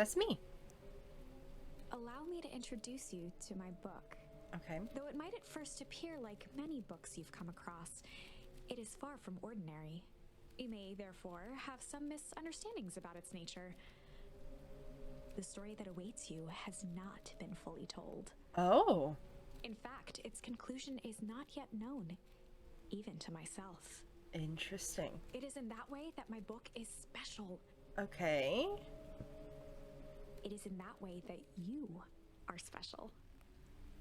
That's me. Allow me to introduce you to my book. Okay. Though it might at first appear like many books you've come across, it is far from ordinary. You may, therefore, have some misunderstandings about its nature. The story that awaits you has not been fully told. Oh. In fact, its conclusion is not yet known, even to myself. Interesting. It is in that way that my book is special. Okay. It is in that way that you are special.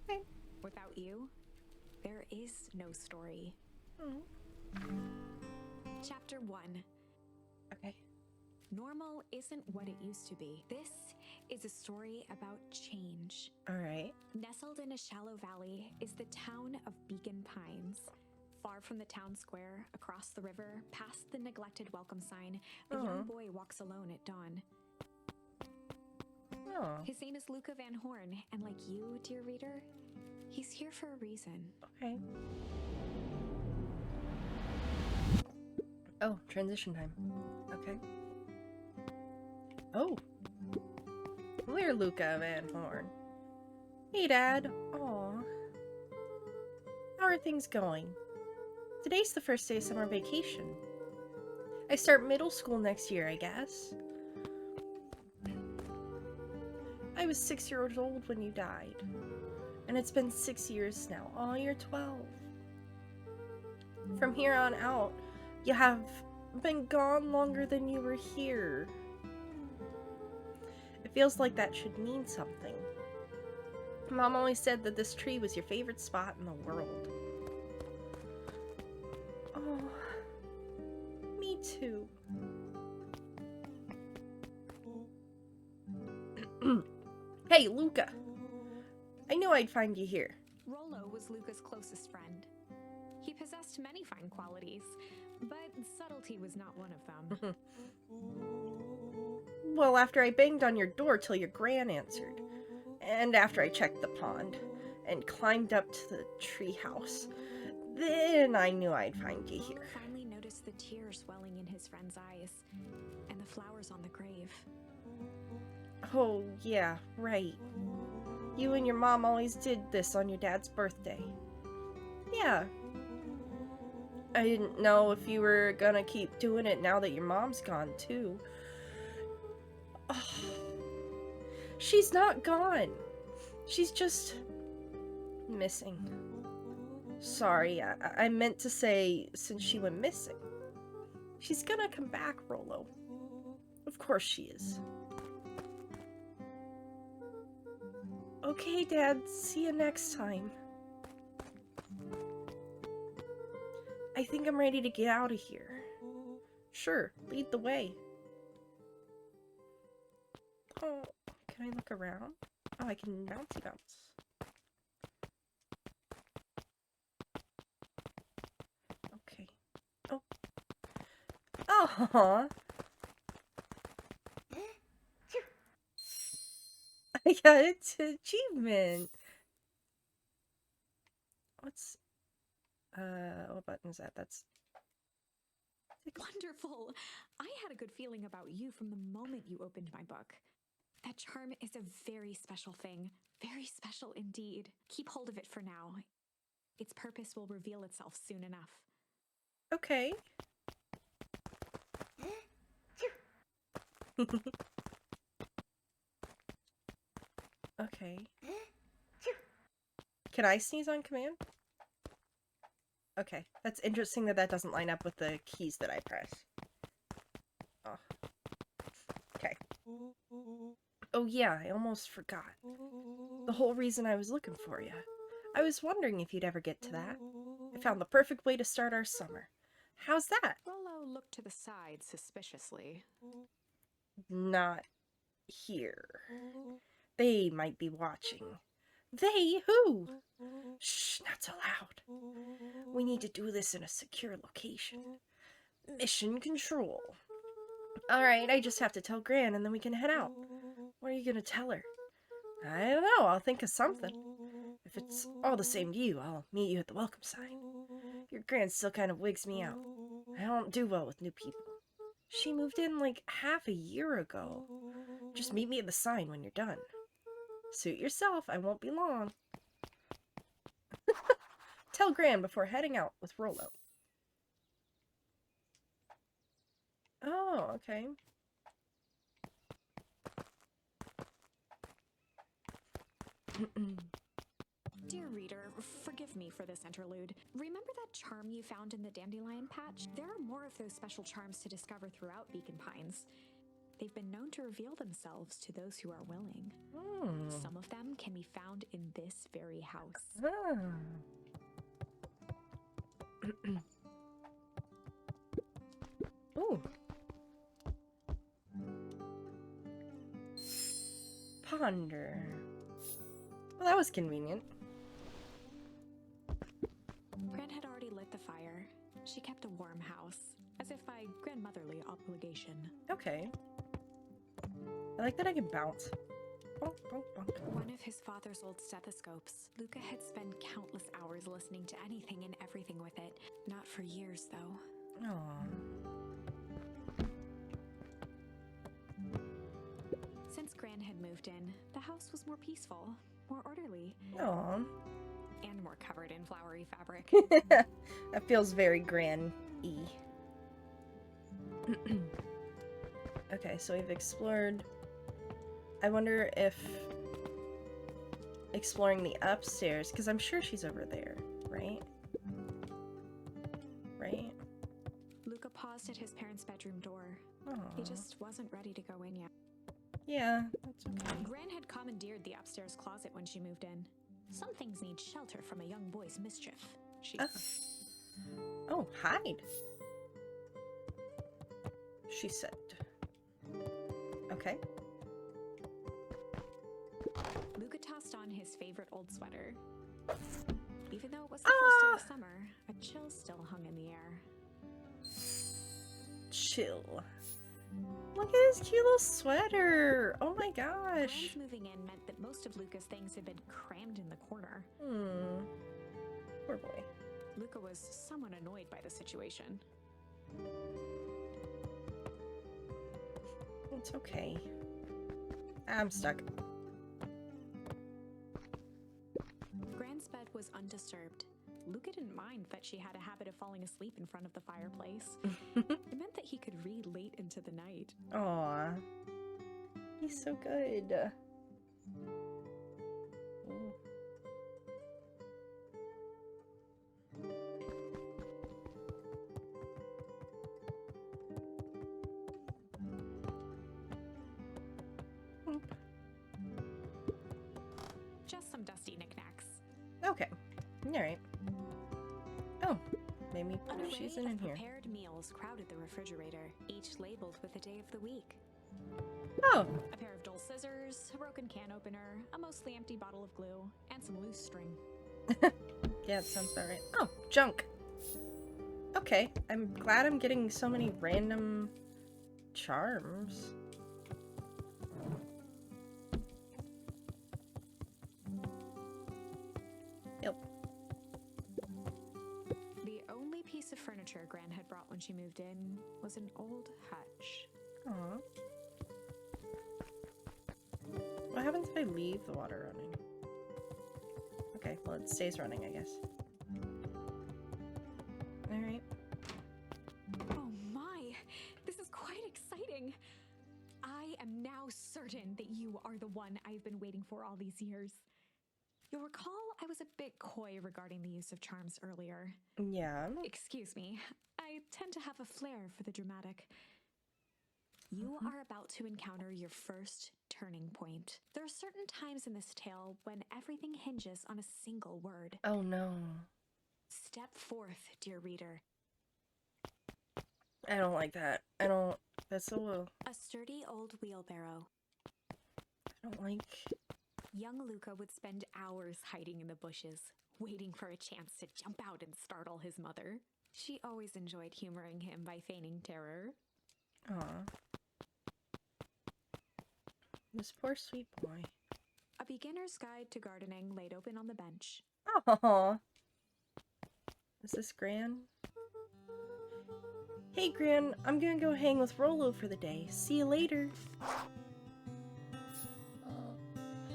Okay. Without you, there is no story. Chapter 1. Okay. Normal isn't what it used to be. This is a story about change. All right. Nestled in a shallow valley is the town of Beacon Pines. Far from the town square, across the river, past the neglected welcome sign, a young boy walks alone at dawn. Oh. His name is Luca Van Horn, and like you, dear reader, he's here for a reason. Okay. Oh, transition time. Okay. Oh. We're Luca Van Horn. Hey, Dad. Aw. How are things going? Today's the first day of summer vacation. I start middle school next year, I guess. I was 6 years old when you died. And it's been 6 years now. Aw, you're 12. From here on out, you have been gone longer than you were here. It feels like that should mean something. Mom always said that this tree was your favorite spot in the world. Oh, me too. Hey, Luca. I knew I'd find you here. Rollo was Luca's closest friend. He possessed many fine qualities, but subtlety was not one of them. Well, after I banged on your door till your gran answered, and after I checked the pond, and climbed up to the treehouse, then I knew I'd find you here. Rollo finally noticed the tears welling in his friend's eyes, and the flowers on the grave. Oh, yeah, right. You and your mom always did this on your dad's birthday. Yeah. I didn't know if you were gonna keep doing it now that your mom's gone, too. Oh, she's not gone. She's just missing. Sorry, I meant to say since she went missing. She's gonna come back, Rollo. Of course she is. Okay, Dad, see you next time. I think I'm ready to get out of here. Sure, lead the way. Oh, can I look around? Oh, I can bouncy bounce. Okay. Oh. Aww. I got an achievement. What's... what button is that? That's... Wonderful! I had a good feeling about you from the moment you opened my book. That charm is a very special thing. Very special indeed. Keep hold of it for now. Its purpose will reveal itself soon enough. Okay. Okay. Can I sneeze on command? Okay. That's interesting that that doesn't line up with the keys that I press. Oh. Okay. Oh yeah, I almost forgot. The whole reason I was looking for you. I was wondering if you'd ever get to that. I found the perfect way to start our summer. How's that? Rollo looked to the side suspiciously. Not here. They might be watching. They? Who? Shh, not so loud. We need to do this in a secure location. Mission control. Alright, I just have to tell Gran and then we can head out. What are you gonna tell her? I don't know, I'll think of something. If it's all the same to you, I'll meet you at the welcome sign. Your Gran still kind of wigs me out. I don't do well with new people. She moved in like half a year ago. Just meet me at the sign when you're done. Suit yourself, I won't be long. Tell Gran before heading out with Rollo. Oh, okay. Dear reader, forgive me for this interlude. Remember that charm you found in the dandelion patch? There are more of those special charms to discover throughout Beacon Pines. They've been known to reveal themselves to those who are willing. Some of them can be found in this very house. Ooh. Ponder. Well, that was convenient. Gran had already lit the fire. She kept a warm house, as if by grandmotherly obligation. Okay. I like that I can bounce. Bonk, bonk, bonk. One of his father's old stethoscopes. Luca had spent countless hours listening to anything and everything with it. Not for years, though. Aww. Since Gran had moved in, the house was more peaceful, more orderly, Aww. and more covered in flowery fabric. That feels very Gran-y. Okay, so we've explored. I wonder if exploring the upstairs, because I'm sure she's over there, right? Right? Luca paused at his parents' bedroom door. Aww. He just wasn't ready to go in yet. Yeah, that's okay. Gran had commandeered the upstairs closet when she moved in. Some things need shelter from a young boy's mischief, she said. Oh, hide. She said. Okay. Luca tossed on his favorite old sweater. Even though it was the first day of summer, a chill still hung in the air. Chill. Look at his cute little sweater. Oh my gosh. Gran's moving in meant that most of Luca's things had been crammed in the corner. Poor boy. Luca was somewhat annoyed by the situation. It's okay. I'm stuck. Gran's bed was undisturbed. Luca didn't mind that she had a habit of falling asleep in front of the fireplace. It meant that he could read late into the night. Aw. He's so good. Ooh. Just some dusty knickknacks. Okay. Alright. Oh, maybe An array she's of in here. prepared meals crowded the refrigerator, each labeled with the day of the week. Oh, A pair of dull scissors, a broken can opener, a mostly empty bottle of glue, and some loose string. yeah, it sounds about right. Oh, junk. Okay, I'm glad I'm getting so many random charms. Yep. The only piece of furniture Gran had brought when she moved in was an old hutch. Aw. What happens if I leave the water running? Okay, well it stays running, I guess. Alright. Oh my! This is quite exciting! I am now certain that you are the one I've been waiting for all these years. You'll recall I was a bit coy regarding the use of charms earlier. Yeah. Excuse me, I tend to have a flair for the dramatic. You are about to encounter your first turning point. There are certain times in this tale when everything hinges on a single word. Oh no. Step forth, dear reader. I don't like that. I don't. That's so low. A sturdy old wheelbarrow. I don't like. Young Luca would spend hours hiding in the bushes, waiting for a chance to jump out and startle his mother. She always enjoyed humoring him by feigning terror. Aw. This poor sweet boy. A beginner's guide to gardening laid open on the bench. Aw. Is this Gran? Hey Gran, I'm gonna go hang with Rollo for the day. See you later.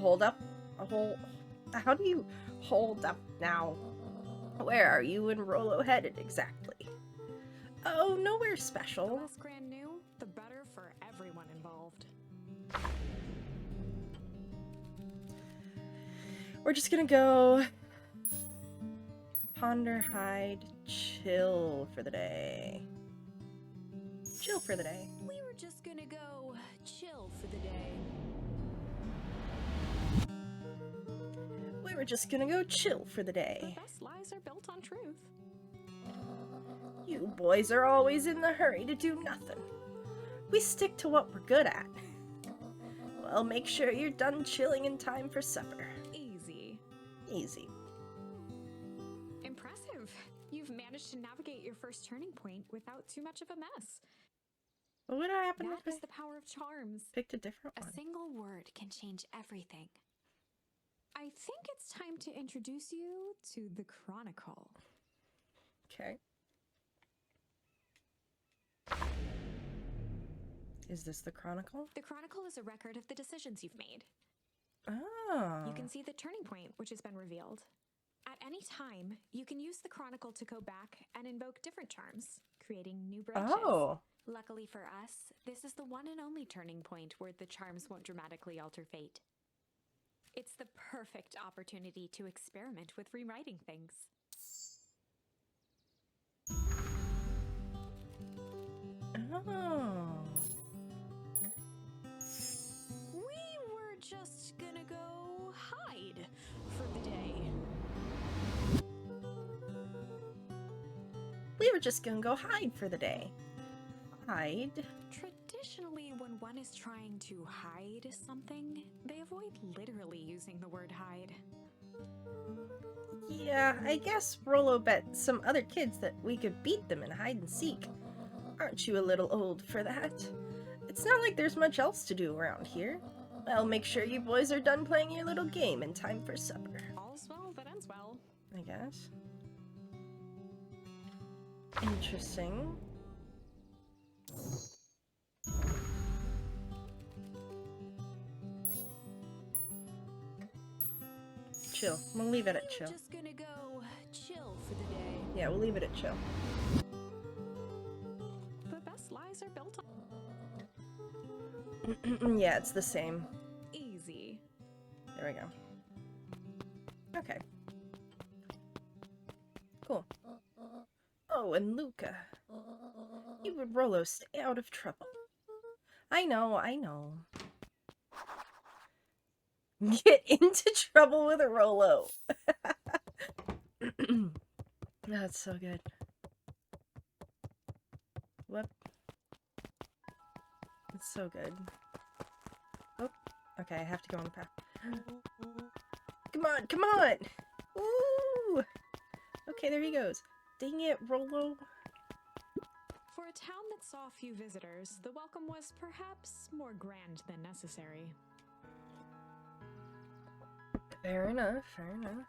hold up. How do you hold up now? Where are you and Rollo headed exactly? Oh, nowhere The special. less grand new, the better for everyone involved. We're just gonna go ponder, hide, chill for the day. Chill for the day. We were just gonna go chill for the day. We were just gonna go chill for the The day. best lies are built on truth. You boys are always in the hurry to do nothing. We stick to what we're good at. Well, make sure you're done chilling in time for supper. Easy. Easy. Impressive. You've managed to navigate your first turning point without too much of a mess. What would happen That if is I the power of charms. picked a different A one? single word can change everything. I think it's time to introduce you to the Chronicle. Okay. Is this the Chronicle? The Chronicle is a record of the decisions you've made. Oh. You can see the turning point which has been revealed. At any time, you can use the Chronicle to go back and invoke different charms, creating new branches. Oh. Luckily for us, this is the one and only turning point where the charms won't dramatically alter fate. It's the perfect opportunity to experiment with rewriting things. Oh. We were just gonna go hide for the day. We were just gonna go hide for the day. Hide? Traditionally, when one is trying to hide something, they avoid literally using the word hide. Yeah, I guess Rollo bet some other kids that we could beat them in hide and seek. Aren't you a little old for that? It's not like there's much else to do around here. Well, make sure you boys are done playing your little game in time for supper. All's well that ends well. I guess. Interesting. Chill. We'll leave it at chill. Just gonna go chill for the day. Yeah, we'll leave it at chill. The best lies are built on Yeah, it's the same. easy. There we go. Okay. Cool. Oh, and Luca. You and Rollo stay out of trouble. I know, I know. Get into trouble with Rollo. That's so good. What? It's so good. Oh, okay, I have to go on the path. Come on, come on! Woo! Okay, there he goes. Dang it, Rollo. For a town that saw few visitors, the welcome was perhaps more grand than necessary. Fair enough, fair enough.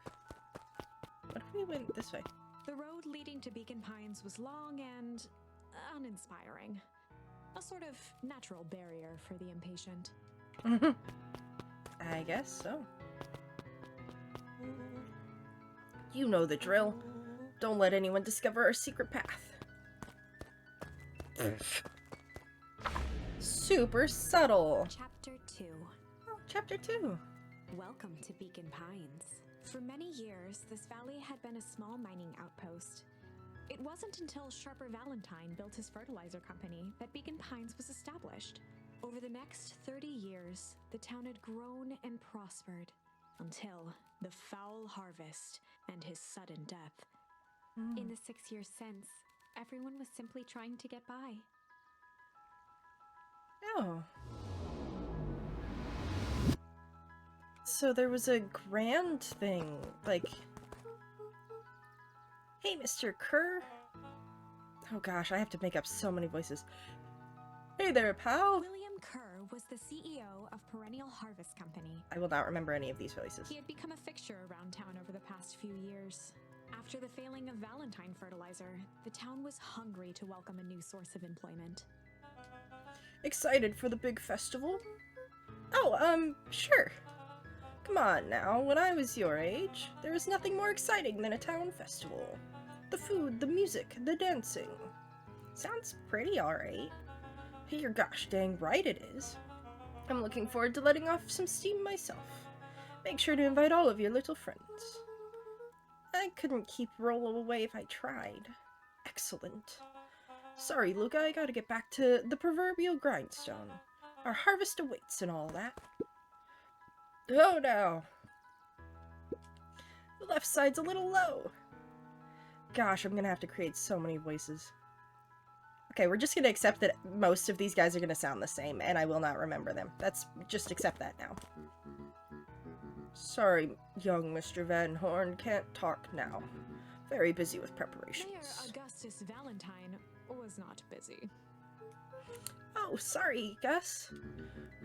What if we went this way? The road leading to Beacon Pines was long and uninspiring. A sort of natural barrier for the impatient. I guess so. You know the drill. Don't let anyone discover our secret path. Super subtle. Chapter 2. Oh, chapter 2. Welcome to Beacon Pines. For many years, this valley had been a small mining outpost. It wasn't until Sharper Valentine built his fertilizer company that Beacon Pines was established. Over the next 30 years, the town had grown and prospered until the foul harvest and his sudden death. In the 6 years since, everyone was simply trying to get by. Oh. So there was a grand thing, like... Hey, Mr. Kerr. Oh gosh, I have to make up so many voices. Hey there, pal. William Kerr was the CEO of Perennial Harvest Company. I will not remember any of these voices. He had become a fixture around town over the past few years. After the failing of Valentine fertilizer, the town was hungry to welcome a new source of employment. Excited for the big festival? Oh, sure. Come on now, when I was your age, there was nothing more exciting than a town festival. The food, the music, the dancing. Sounds pretty alright. You're gosh dang right it is. I'm looking forward to letting off some steam myself. Make sure to invite all of your little friends. I couldn't keep Rolo away if I tried. Excellent. Sorry, Luca, I gotta get back to the proverbial grindstone. Our harvest awaits and all that. Oh no. The left side's a little low. Gosh, I'm gonna have to create so many voices. Okay, we're just gonna accept that most of these guys are gonna sound the same, and I will not remember them. Just accept that now. Sorry, young Mr. Van Horn, can't talk now. Very busy with preparations. Mayor Augustus Valentine was not busy. Oh, sorry, Gus.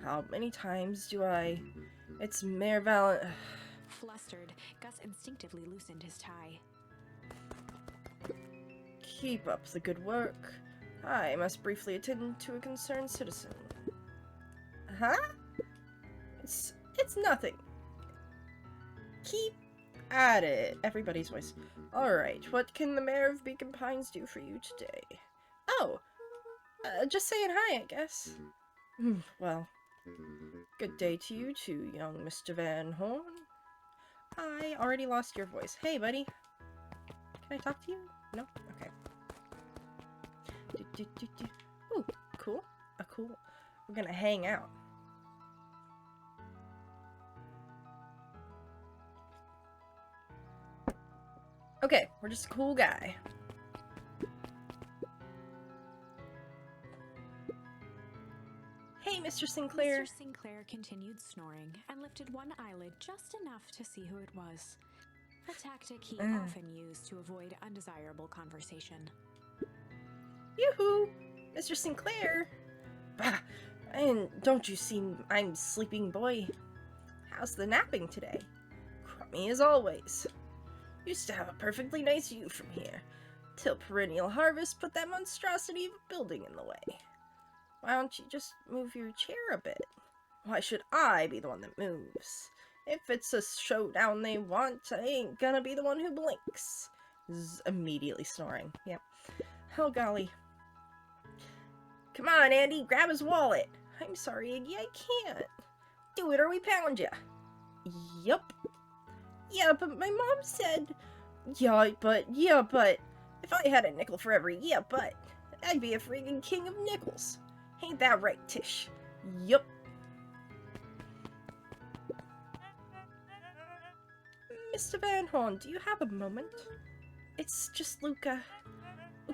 How many times do I... It's Mayor Valentine... Flustered, Gus instinctively loosened his tie. Keep up the good work. I must briefly attend to a concerned citizen. Huh? It's nothing. Keep at it. Everybody's voice. Alright, what can the mayor of Beacon Pines do for you today? Oh, just saying hi, I guess. Well, good day to you too, young Mr. Van Horn. I already lost your voice. Hey, buddy. Can I talk to you? No? Okay. Ooh, cool. Cool. We're gonna hang out. Okay, we're just a cool guy. Hey, Mr. Sinclair. Mr. Sinclair continued snoring and lifted one eyelid just enough to see who it was. A tactic he often used to avoid undesirable conversation. Yoo-hoo! Mr. Sinclair! Bah! And don't you see I'm sleeping boy? How's the napping today? Crummy as always. Used to have a perfectly nice view from here, till perennial harvest put that monstrosity of a building in the way. Why don't you just move your chair a bit? Why should I be the one that moves? If it's a showdown they want, I ain't gonna be the one who blinks. Immediately snoring. Yep. Oh golly. Come on, Andy, grab his wallet. I'm sorry, Iggy, I can't. Do it or we pound ya. Yup. Yeah, but my mom said... Yeah, but... If I had a nickel for every yeah, but... I'd be a friggin' king of nickels. Ain't that right, Tish? Yup. Mr. Van Horn, do you have a moment? It's just Luca.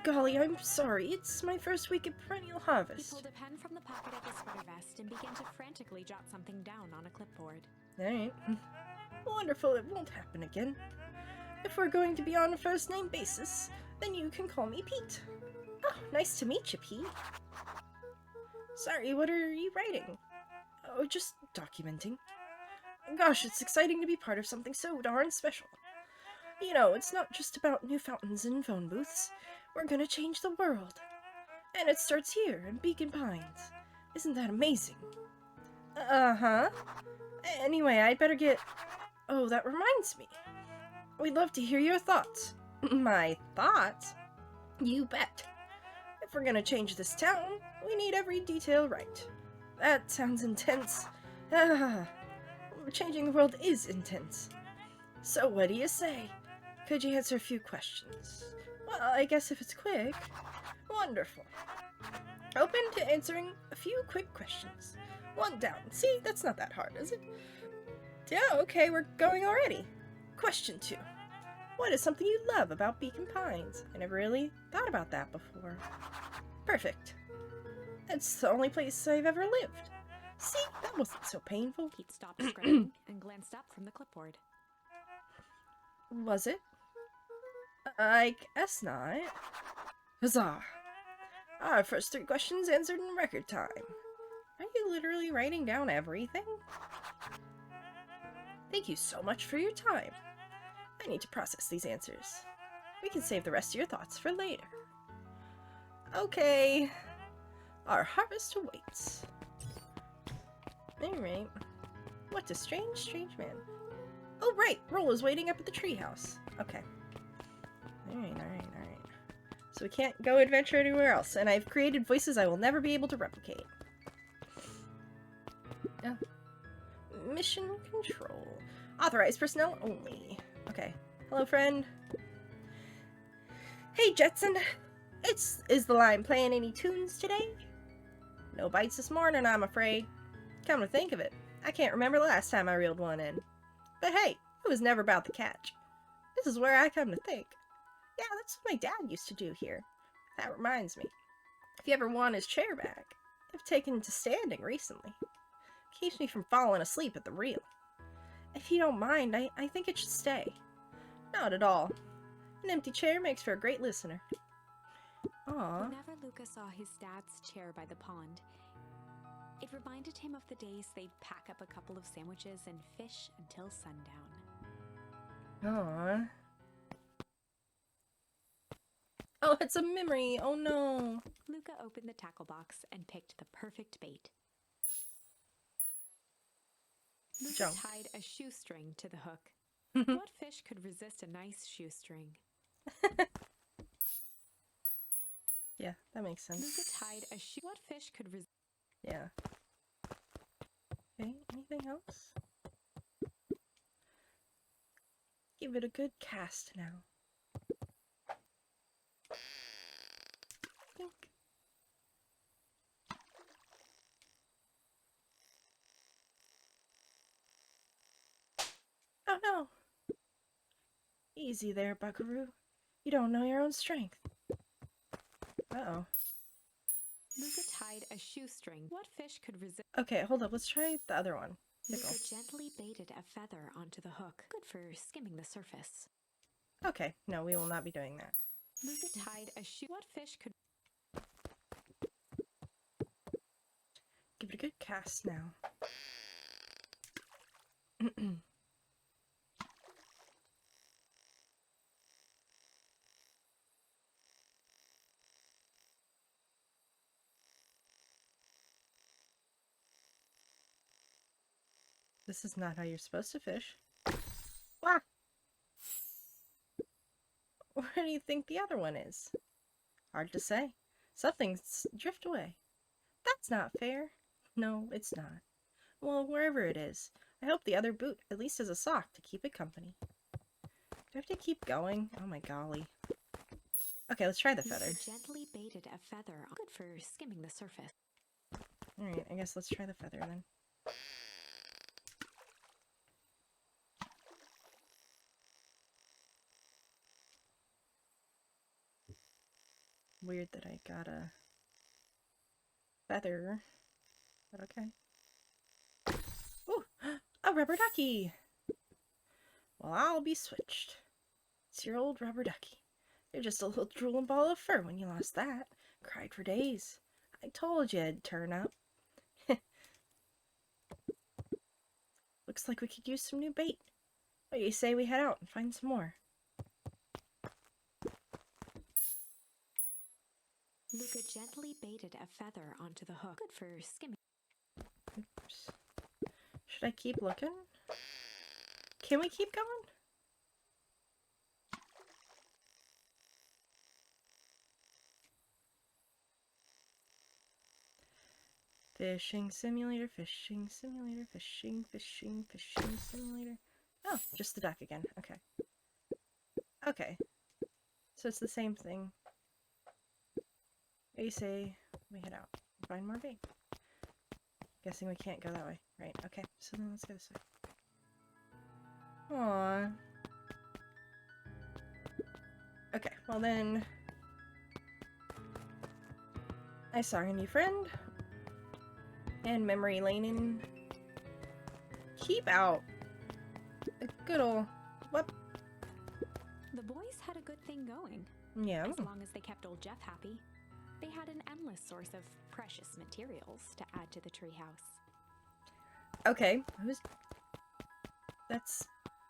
Golly, I'm sorry. It's my first week at perennial harvest. He pulled a pen from the pocket of his sweater vest and began to frantically jot something down on a clipboard. Alright. Wonderful, it won't happen again. If we're going to be on a first-name basis, then you can call me Pete. Oh, nice to meet you, Pete. Sorry, what are you writing? Oh, just documenting. Gosh, it's exciting to be part of something so darn special. You know, it's not just about new fountains and phone booths. We're gonna change the world. And it starts here in Beacon Pines. Isn't that amazing? Uh-huh. Anyway, I'd better get... Oh, that reminds me. We'd love to hear your thoughts. My thoughts? You bet. If we're gonna change this town, we need every detail right. That sounds intense. Changing the world is intense. So what do you say? Could you answer a few questions? Well, I guess if it's quick. Wonderful. Open to answering a few quick questions. One down. See, that's not that hard, is it? Yeah, okay, we're going already. Question 2. What is something you love about Beacon Pines? I never really thought about that before. Perfect. It's the only place I've ever lived. See, that wasn't so painful. Pete stopped scribbling and glanced up from the clipboard. Was it? I guess not. Huzzah! Our first 3 questions answered in record time. Are you literally writing down everything? Thank you so much for your time. I need to process these answers. We can save the rest of your thoughts for later. Okay. Our harvest awaits. Alright. What a strange, strange man. Oh, right! Rola's waiting up at the treehouse. Okay. Alright. So we can't go adventure anywhere else, and I've created voices I will never be able to replicate. Mission control. Authorized personnel only. Okay. Hello, friend. Hey, Jetson. Is the line playing any tunes today? No bites this morning, I'm afraid. Come to think of it, I can't remember the last time I reeled one in. But hey, it was never about the catch. This is where I come to think. Yeah, that's what my dad used to do here. That reminds me. If you ever want his chair back, I've taken to standing recently. Keeps me from falling asleep at the reel. If you don't mind, I think it should stay. Not at all. An empty chair makes for a great listener. Aww. Whenever Luca saw his dad's chair by the pond, it reminded him of the days they'd pack up a couple of sandwiches and fish until sundown. Aww. Oh, it's a memory. Oh no. Luca opened the tackle box and picked the perfect bait. Luca tied a shoestring to the hook. What fish could resist a nice shoestring? Yeah, that makes sense. Luca tied a shoe. What fish could resist? Yeah. Okay, anything else? Give it a good cast now. Think. Oh no! Easy there, buckaroo. You don't know your own strength. Uh-oh. Luca tied a shoestring. What fish could resist? Okay, hold up. Let's try the other one. Nickel. Luca gently baited a feather onto the hook. Good for skimming the surface. Okay, no, we will not be doing that. Luca tied a shoe. What fish could... Give it a good cast now. This is not how you're supposed to fish. Wah! Where do you think the other one is? Hard to say. Something's drift away. That's not fair. No, it's not. Well, wherever it is, I hope the other boot at least has a sock to keep it company. Do I have to keep going? Oh my golly. Okay, let's try the feather. Luca gently baited a feather. Good for skimming the surface. Alright, I guess let's try the feather then. Weird that I got a feather, but okay. Ooh, a rubber ducky! Well, I'll be switched. It's your old rubber ducky. You're just a little drooling ball of fur when you lost that. Cried for days. I told you it'd turn up. Looks like we could use some new bait. What do you say we head out and find some more? Luca gently baited a feather onto the hook. Good for skimming. Oops. Should I keep looking? Can we keep going? Fishing simulator, fishing simulator, fishing simulator. Oh, just the duck again. Okay. Okay. So it's the same thing. You say we head out. Find more bait. Guessing we can't go that way. Right, okay. So then let's go this way. Aww. Okay, well then... I saw a new friend. And memory laning. Keep out. A good ol'... What? The boys had a good thing going. Yeah. As long as they kept old Jeff happy. They had an endless source of precious materials to add to the treehouse. Okay.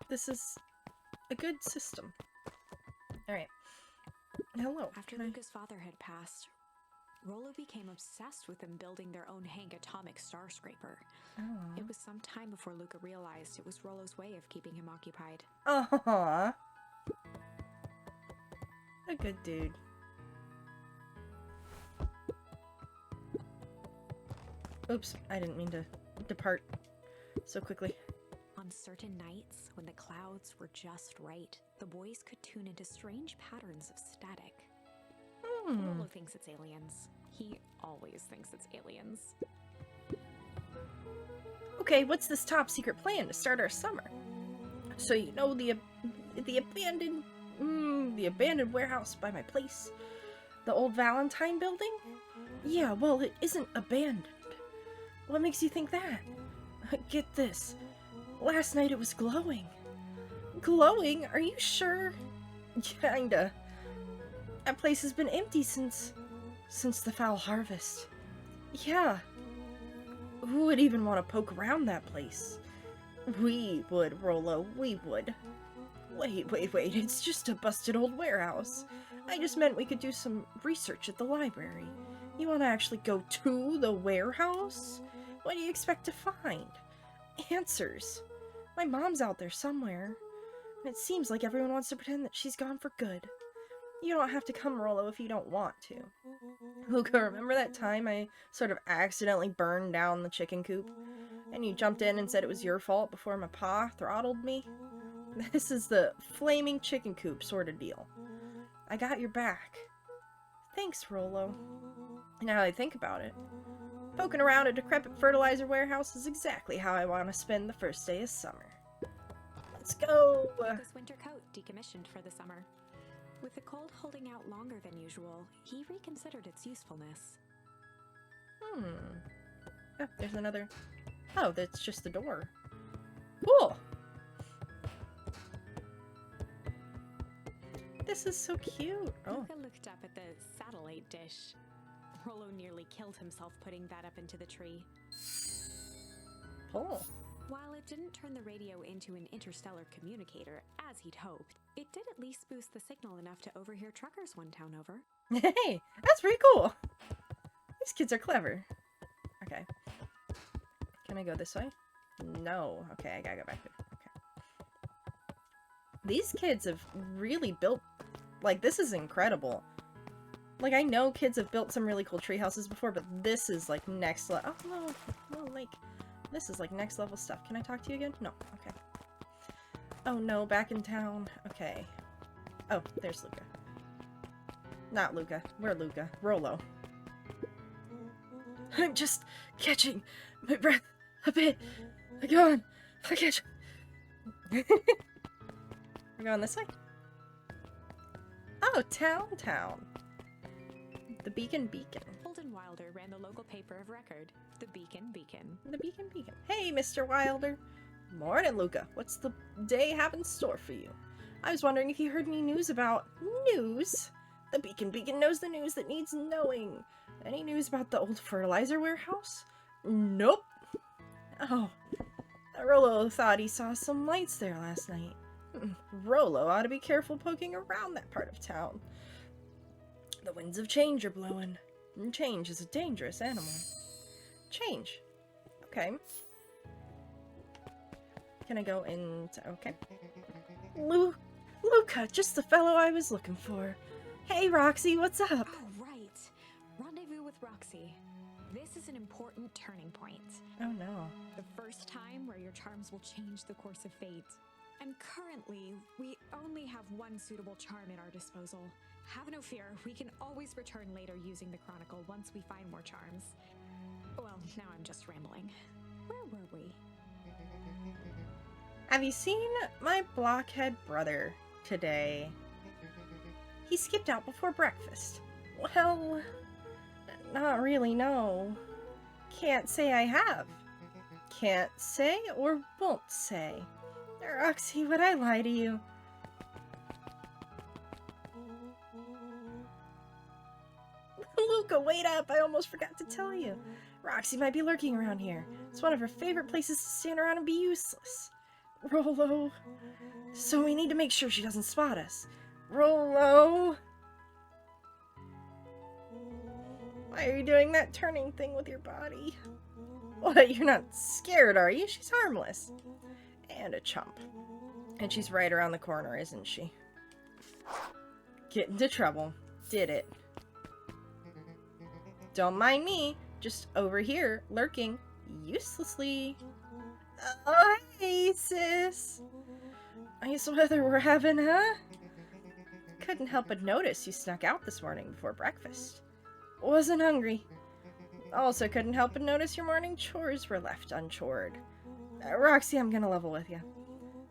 This is a good system. Alright. Hello. After Luca's father had passed, Rollo became obsessed with them building their own Hank atomic star scraper. Oh. It was some time before Luca realized it was Rollo's way of keeping him occupied. Aww. A good dude. Oops, I didn't mean to depart so quickly. On certain nights, when the clouds were just right, the boys could tune into strange patterns of static. Rollo thinks it's aliens. He always thinks it's aliens. Okay, what's this top secret plan to start our summer? So you know the abandoned warehouse by my place? The old Valentine building? Yeah, well, it isn't abandoned. What makes you think that? Get this. Last night it was glowing. Glowing? Are you sure? Kinda. That place has been empty since the foul harvest. Yeah. Who would even want to poke around that place? We would, Rollo, we would. Wait, it's just a busted old warehouse. I just meant we could do some research at the library. You want to actually go to the warehouse? What do you expect to find? Answers. My mom's out there somewhere, and it seems like everyone wants to pretend that she's gone for good. You don't have to come, Rollo, if you don't want to. Luca, remember that time I sort of accidentally burned down the chicken coop? And you jumped in and said it was your fault before my pa throttled me? This is the flaming chicken coop sort of deal. I got your back. Thanks, Rollo. Now that I think about it, poking around a decrepit fertilizer warehouse is exactly how I want to spend the first day of summer. Let's go! Luca's winter coat decommissioned for the summer. With the cold holding out longer than usual, he reconsidered its usefulness. Oh, there's another. Oh, that's just the door. Cool! This is so cute. Oh. Luca looked up at the satellite dish. Rollo nearly killed himself putting that up into the tree. Oh. While it didn't turn the radio into an interstellar communicator, as he'd hoped, it did at least boost the signal enough to overhear truckers one town over. Hey, that's pretty cool. These kids are clever. Okay. Can I go this way? No. Okay, I gotta go back there. Okay. These kids have really built... Like, this is incredible. Like, I know kids have built some really cool tree houses before, but this is, like, next level. Oh, no, like... This is like next level stuff. Can I talk to you again? No. Okay. Oh no, back in town. Okay. Oh, there's Luca. Not Luca. Where Luca? Rollo. I'm just catching my breath a bit. Go on. I'll catch. We're going this way? Oh, Town. The Beacon. Holden Wilder ran the local paper of record, the Beacon. The Beacon. Hey, Mr. Wilder. Morning, Luca. What's the day have in store for you? I was wondering if you heard any news about... News? The Beacon knows the news that needs knowing. Any news about the old fertilizer warehouse? Nope. Oh. Rollo thought he saw some lights there last night. Rollo ought to be careful poking around that part of town. The winds of change are blowing. And change is a dangerous animal. Change. Okay. Can I go into... Okay. Luca, just the fellow I was looking for. Hey, Roxy, what's up? Oh, right. Rendezvous with Roxy. This is an important turning point. Oh, no. The first time where your charms will change the course of fate. And currently, we only have one suitable charm at our disposal. Have no fear, we can always return later using the Chronicle once we find more charms. Well, now I'm just rambling. Where were we? Have you seen my blockhead brother today? He skipped out before breakfast. Well, not really, no. Can't say I have. Can't say or won't say. Roxy, would I lie to you? Luca, wait up! I almost forgot to tell you. Roxy might be lurking around here. It's one of her favorite places to stand around and be useless. Rollo. So we need to make sure she doesn't spot us. Rollo! Why are you doing that turning thing with your body? What, you're not scared, are you? She's harmless. And a chump. And she's right around the corner, isn't she? Get into trouble. Did it. Don't mind me. Just over here, lurking uselessly. Oh, hey, sis. Nice weather we're having, huh? Couldn't help but notice you snuck out this morning before breakfast. Wasn't hungry. Also couldn't help but notice your morning chores were left unchored. Roxy, I'm gonna level with you.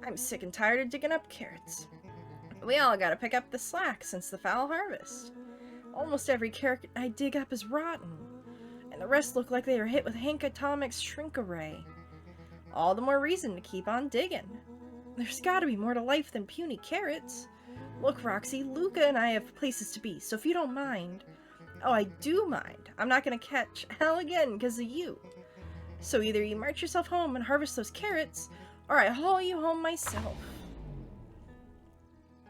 I'm sick and tired of digging up carrots. We all gotta pick up the slack since the foul harvest. Almost every carrot I dig up is rotten, and the rest look like they are hit with Hank Atomic's shrink array. All the more reason to keep on digging. There's gotta be more to life than puny carrots. Look, Roxy, Luca and I have places to be, so if you don't mind... Oh, I do mind. I'm not gonna catch hell again because of you. So either you march yourself home and harvest those carrots, or I haul you home myself.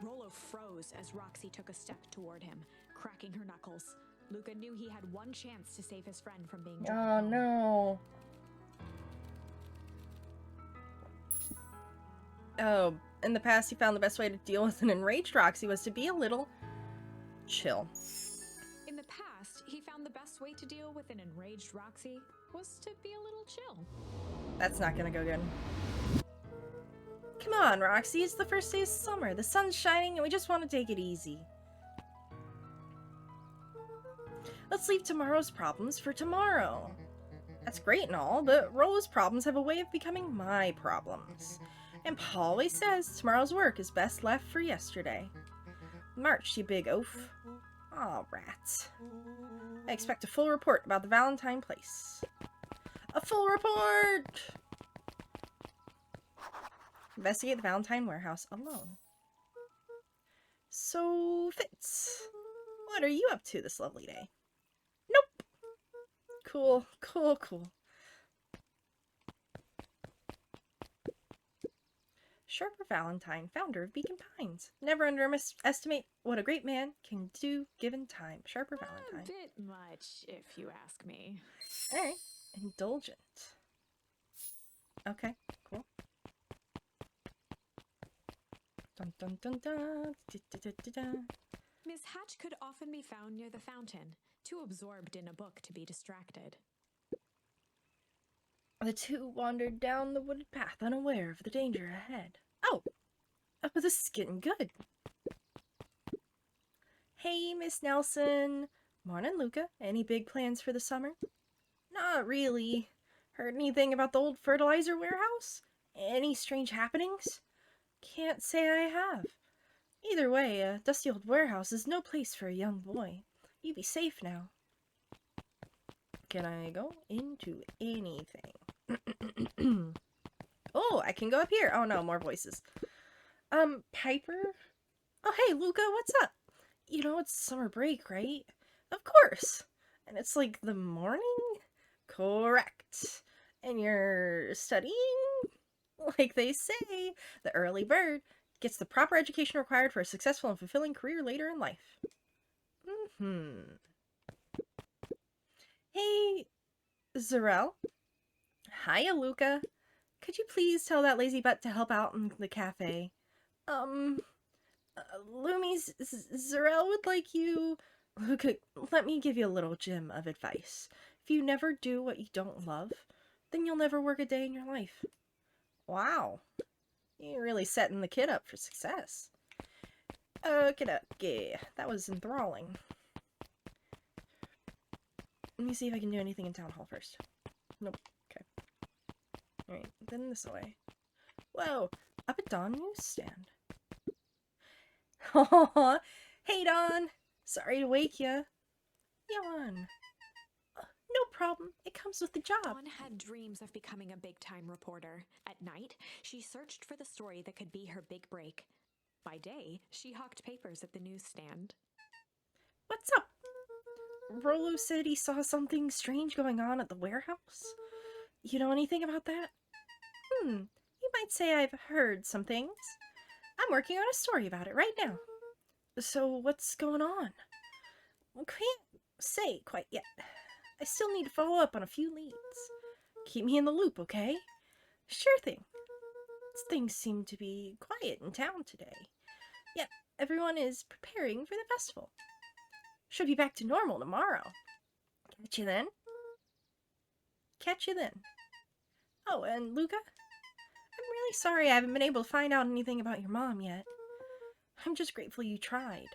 Rollo froze as Roxy took a step toward him, cracking her knuckles. Luca knew he had one chance to save his friend from being dragged home. No. Oh, in the past he found the best way to deal with an enraged Roxy was to be a little chill. In the past, he found the best way to deal with an enraged Roxy was to be a little chill. That's not gonna go good. Come on, Roxy, it's the first day of summer. The sun's shining and we just want to take it easy. Let's leave tomorrow's problems for tomorrow. That's great and all, but Rollo's problems have a way of becoming my problems. And Pa always says tomorrow's work is best left for yesterday. March, you big oaf. Aw, rats. I expect a full report about the Valentine place. A full report! Investigate the Valentine warehouse alone. So, Fitz, what are you up to this lovely day? Nope. Cool, cool, cool. Sharper Valentine, founder of Beacon Pines. Never underestimate what a great man can do given time. Sharper Valentine. A bit much, if you ask me. Alright. Indulgent. Okay, cool. Dun dun dun dun. Miss Hatch could often be found near the fountain, too absorbed in a book to be distracted. The two wandered down the wooded path, unaware of the danger ahead. Oh! Oh, this is getting good. Hey, Miss Nelson. Morning, Luca. Any big plans for the summer? Not really. Heard anything about the old fertilizer warehouse? Any strange happenings? Can't say I have. Either way, a dusty old warehouse is no place for a young boy. You be safe now. Can I go into anything? Oh, I can go up here. Oh no, more voices. Piper? Oh, hey, Luca, what's up? You know, it's summer break, right? Of course. And it's like the morning? Correct. And you're studying? Like they say, the early bird gets the proper education required for a successful and fulfilling career later in life. Hey, Zarel. Hiya, Luca. Could you please tell that lazy butt to help out in the cafe? Loomies, Zarel would like you... Luca, let me give you a little gem of advice. If you never do what you don't love, then you'll never work a day in your life. Wow. You're really setting the kid up for success. Okay, that was enthralling. Let me see if I can do anything in Town Hall first. Nope. Okay. Alright, then this way. Whoa! Up at Dawn Newsstand. Hey, Dawn! Sorry to wake ya. Yawn. No problem. It comes with the job. Dawn had dreams of becoming a big-time reporter. At night, she searched for the story that could be her big break. By day, she hawked papers at the newsstand. What's up? Rollo said he saw something strange going on at the warehouse. You know anything about that? You might say I've heard some things. I'm working on a story about it right now. So what's going on? say quite yet. I still need to follow up on a few leads. Keep me in the loop, okay? Sure thing. Things seem to be quiet in town today. Yep, everyone is preparing for the festival. Should be back to normal tomorrow. Catch you then. Catch you then. Oh, and Luca? I'm really sorry I haven't been able to find out anything about your mom yet. I'm just grateful you tried.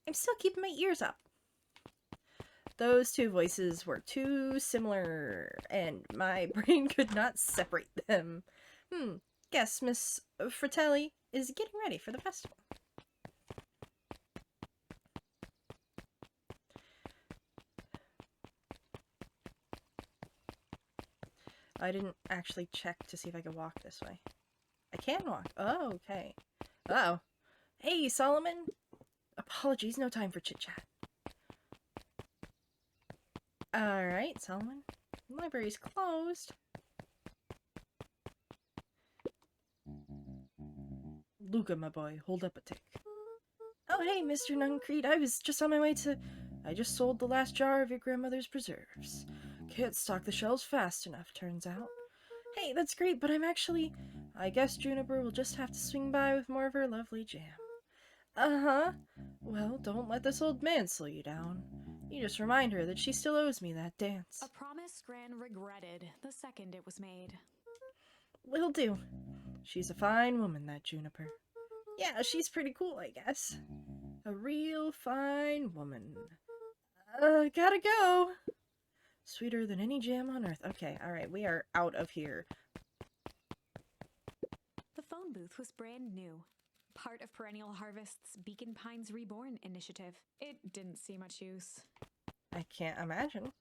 I'm still keeping my ears up. Those two voices were too similar, and my brain could not separate them. Guess Miss Fratelli is getting ready for the festival. I didn't actually check to see if I could walk this way. I can walk. Oh, okay. Uh-oh. Hey, Solomon. Apologies, no time for chit-chat. Alright, Solomon. The library's closed. Luca, my boy, hold up a tick. Oh, hey, Mr. Nuncreed. I was just on my way to... I just sold the last jar of your grandmother's preserves. Can't stock the shelves fast enough, turns out. Hey, that's great, but I'm actually... I guess Juniper will just have to swing by with more of her lovely jam. Uh-huh. Well, don't let this old man slow you down. You just remind her that she still owes me that dance. A promise Gran regretted the second it was made. Will do. She's a fine woman, that Juniper. Yeah, she's pretty cool, I guess. A real fine woman. Gotta go. Sweeter than any jam on earth. Okay, alright, we are out of here. The phone booth was brand new. Part of Perennial Harvest's Beacon Pines Reborn initiative. It didn't see much use. I can't imagine.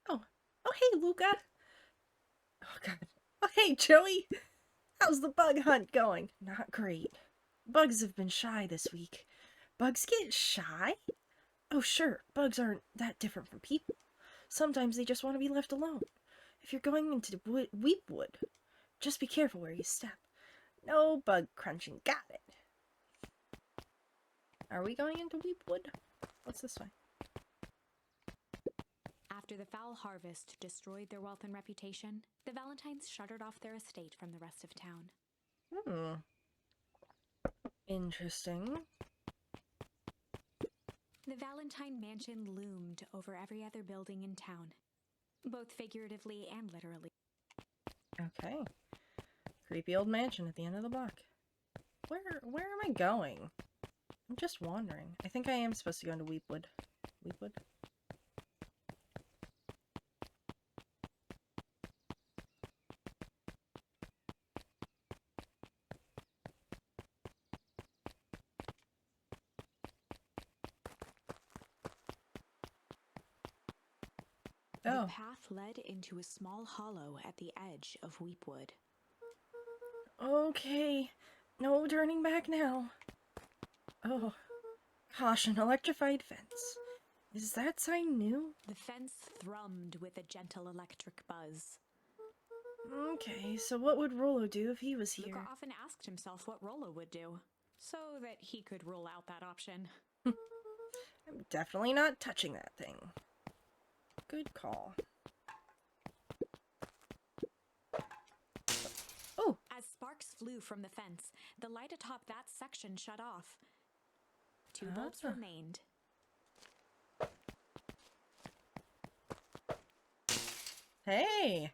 Oh, hey, Luca. Oh, God. Oh, hey, Joey. How's the bug hunt going? Not great. Bugs have been shy this week. Bugs get shy? Oh, sure, bugs aren't that different from people. Sometimes they just want to be left alone. If you're going into Weepwood, just be careful where you step. No bug crunching. Got it. Are we going into Weepwood? What's this way? After the foul harvest destroyed their wealth and reputation, the Valentines shuttered off their estate from the rest of town. Interesting. The Valentine mansion loomed over every other building in town, both figuratively and literally. Okay. Creepy old mansion at the end of the block. Where am I going? I'm just wandering. I think I am supposed to go into Weepwood. Weepwood? The path led into a small hollow at the edge of Weepwood. Okay. No turning back now. Oh. Caution, electrified fence. Is that sign new? The fence thrummed with a gentle electric buzz. Okay, so what would Rollo do if he was here? Luca often asked himself what Rollo would do, so that he could rule out that option. I'm definitely not touching that thing. Good call. Oh! As sparks flew from the fence, the light atop that section shut off. Two bulbs remained. Hey!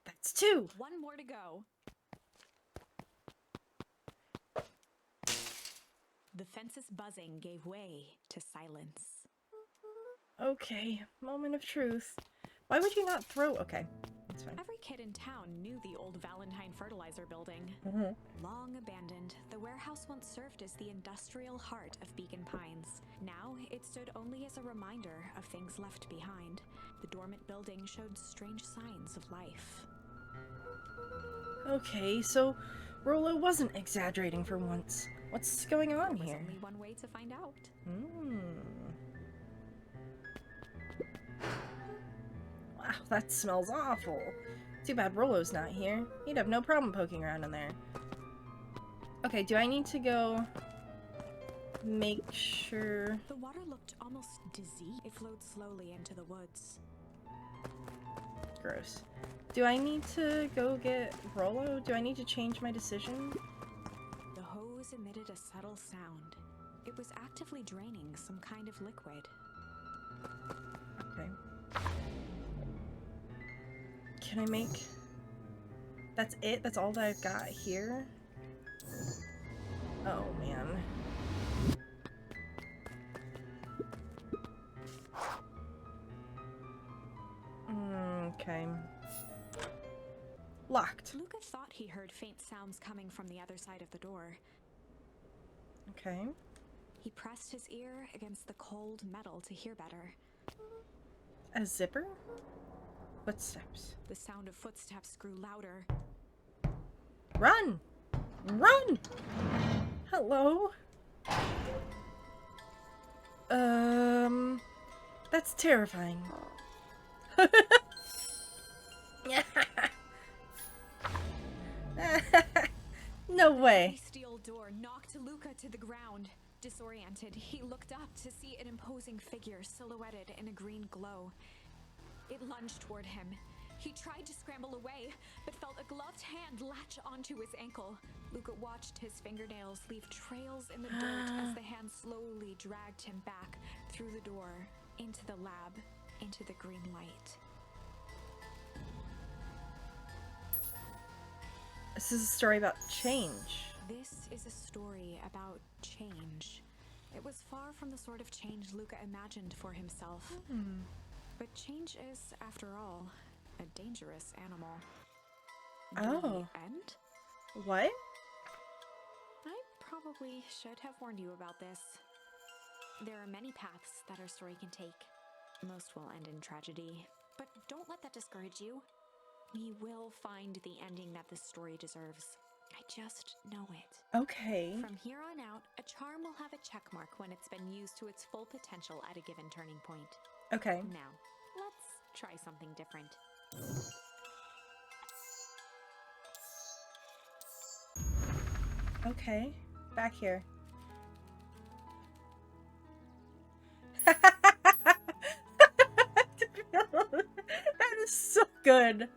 That's two! One more to go. The fence's buzzing gave way to silence. Okay, moment of truth. Why would you not throw... Okay, that's fine. Every kid in town knew the old Valentine fertilizer building. Long abandoned, the warehouse once served as the industrial heart of Beacon Pines. Now, it stood only as a reminder of things left behind. The dormant building showed strange signs of life. Okay, so Rollo wasn't exaggerating for once. What's going on here? There's only one way to find out. Wow, that smells awful. Too bad Rollo's not here. He'd have no problem poking around in there. Okay, do I need to go... make sure... The water looked almost dizzy. It flowed slowly into the woods. Gross. Do I need to go get Rollo? Do I need to change my decision? The hose emitted a subtle sound. It was actively draining some kind of liquid. Okay. Can I make... That's it? That's all that I've got here? Oh, man. Okay. Locked. Luca thought he heard faint sounds coming from the other side of the door. Okay. He pressed his ear against the cold metal to hear better. A zipper? Footsteps. The sound of footsteps grew louder. Run! Run! Hello? That's terrifying. No way. The steel door knocked Luca to the ground. Disoriented, he looked up to see an imposing figure silhouetted in a green glow. It lunged toward him. He tried to scramble away, but felt a gloved hand latch onto his ankle. Luca watched his fingernails leave trails in the dirt as the hand slowly dragged him back through the door, into the lab, into the green light. This is a story about change. This is a story about change. It was far from the sort of change Luca imagined for himself. But change is, after all, a dangerous animal. Oh. The end? What? I probably should have warned you about this. There are many paths that our story can take. Most will end in tragedy. But don't let that discourage you. We will find the ending that this story deserves. I just know it. Okay. From here on out, a charm will have a check mark when it's been used to its full potential at a given turning point. Okay. Now, let's try something different. Okay. Back here. That is so good.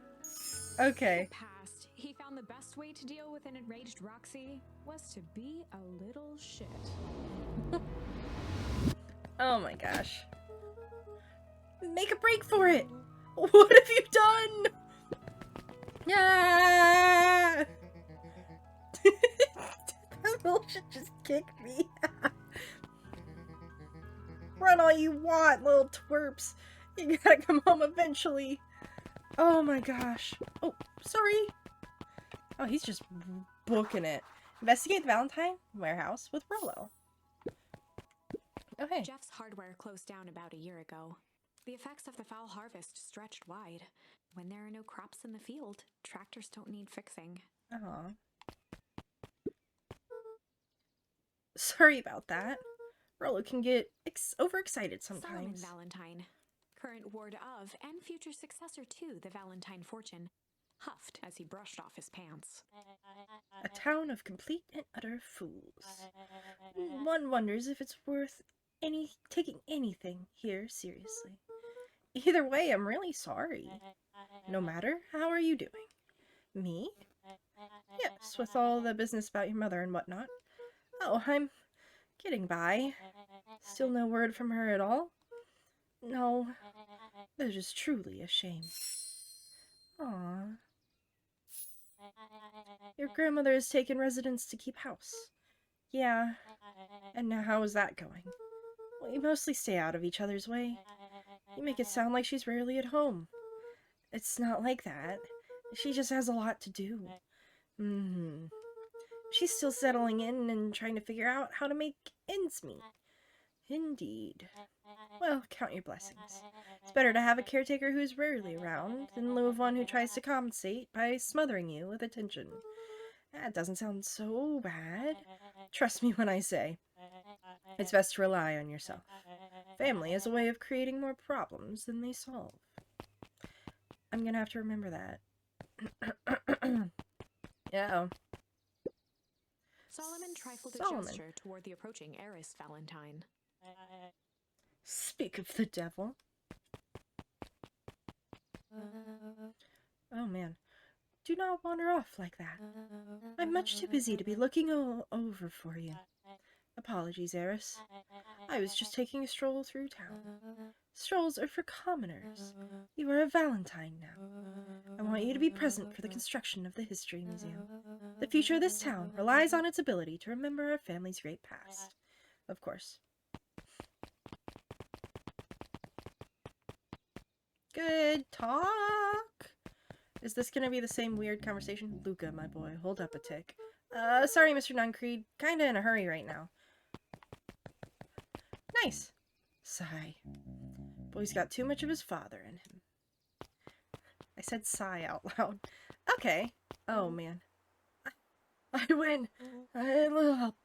Okay. Past, he found the best way to deal with an enraged Roxy was to be a little shit. Oh my gosh. Make a break for it! What have you done? Yeah! That little shit just kicked me. Run all you want, little twerps. You gotta come home eventually. Oh my gosh. Oh, sorry. Oh, he's just booking it. Investigate the Valentine warehouse with Rollo. Okay. Jeff's hardware closed down about a year ago. The effects of the foul harvest stretched wide. When there are no crops in the field, tractors don't need fixing. Aw. Sorry about that. Rollo can get overexcited Solomon sometimes. Valentine, current ward of and future successor to the Valentine fortune, huffed as he brushed off his pants. A town of complete and utter fools. One wonders if it's worth taking anything here seriously. Either way, I'm really sorry. No matter, how are you doing? Me? Yes, with all the business about your mother and whatnot. Oh, I'm getting by. Still no word from her at all? No, that is truly a shame. Aww. Your grandmother has taken residence to keep house. Yeah, and now how is that going? Well, you mostly stay out of each other's way. You make it sound like she's rarely at home. It's not like that. She just has a lot to do. She's still settling in and trying to figure out how to make ends meet. Indeed. Well, count your blessings. It's better to have a caretaker who's rarely around than in lieu of one who tries to compensate by smothering you with attention. That doesn't sound so bad. Trust me when I say, it's best to rely on yourself. Family is a way of creating more problems than they solve. I'm gonna have to remember that. Uh-oh. Solomon trifled a Solomon. gesture toward the approaching heiress Valentine. Speak of the devil. Oh man. Do not wander off like that. I'm much too busy to be looking over for you. Apologies, heiress. I was just taking a stroll through town. Strolls are for commoners. You are a Valentine now. I want you to be present for the construction of the History Museum. The future of this town relies on its ability to remember our family's great past. Of course. Good talk. Is this gonna be the same weird conversation? Luca, my boy, hold up a tick. Sorry, Mr. Nuncreed. Kinda in a hurry right now. Nice. Sigh. Boy's got too much of his father in him. I said sigh out loud. Okay. Oh, man. I win. I will help.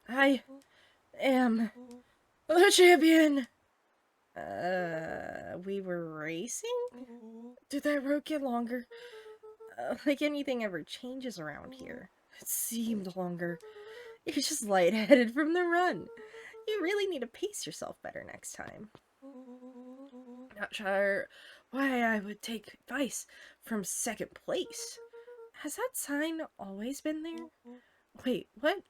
I am the champion. We were racing? Did that road get longer? Like anything ever changes around here. It seemed longer. You're just lightheaded from the run. You really need to pace yourself better next time. Not sure why I would take advice from second place. Has that sign always been there? Wait, what?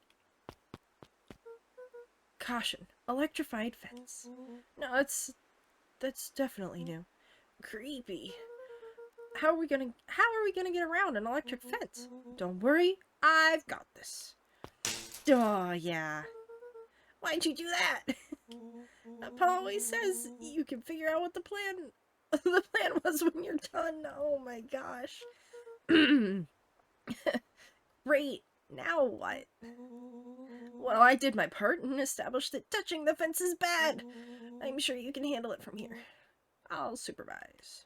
Caution. Electrified fence. No, that's definitely new. Creepy. How are we gonna get around an electric fence? Don't worry, I've got this. Oh, yeah. Why'd you do that? Papa always says you can figure out what the plan was when you're done. Oh my gosh. Great. Now what? Well, I did my part and established that touching the fence is bad. I'm sure you can handle it from here. I'll supervise.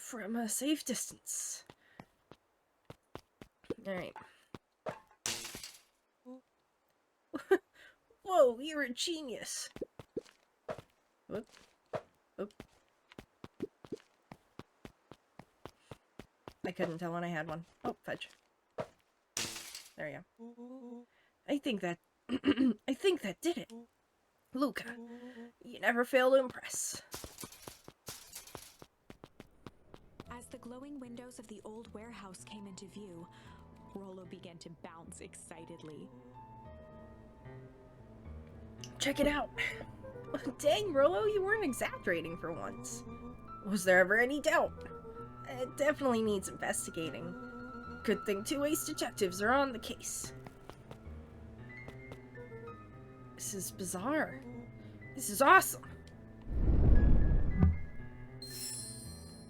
From a safe distance. Alright. Whoa, you're a genius. Whoop. Whoop. I couldn't tell when I had one. Oh, fudge. There you go. I think that did it. Luca, you never fail to impress. As the glowing windows of the old warehouse came into view, Rollo began to bounce excitedly. Check it out. Dang, Rollo, you weren't exaggerating for once. Was there ever any doubt? It definitely needs investigating. Good thing 2 ace detectives are on the case. This is bizarre. This is awesome.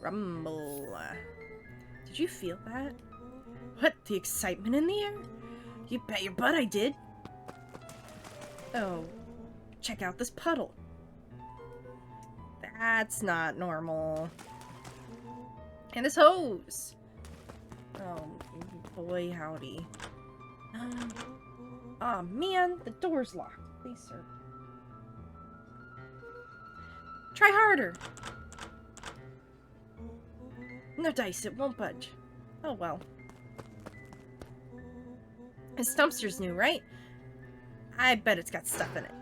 Rumble. Did you feel that? What? The excitement in the air? You bet your butt I did. Oh, check out this puddle. That's not normal. And this hose. Oh, boy, howdy. Aw, man, the door's locked. Please, sir. Try harder. No dice, it won't budge. Oh, well. This dumpster's new, right? I bet it's got stuff in it.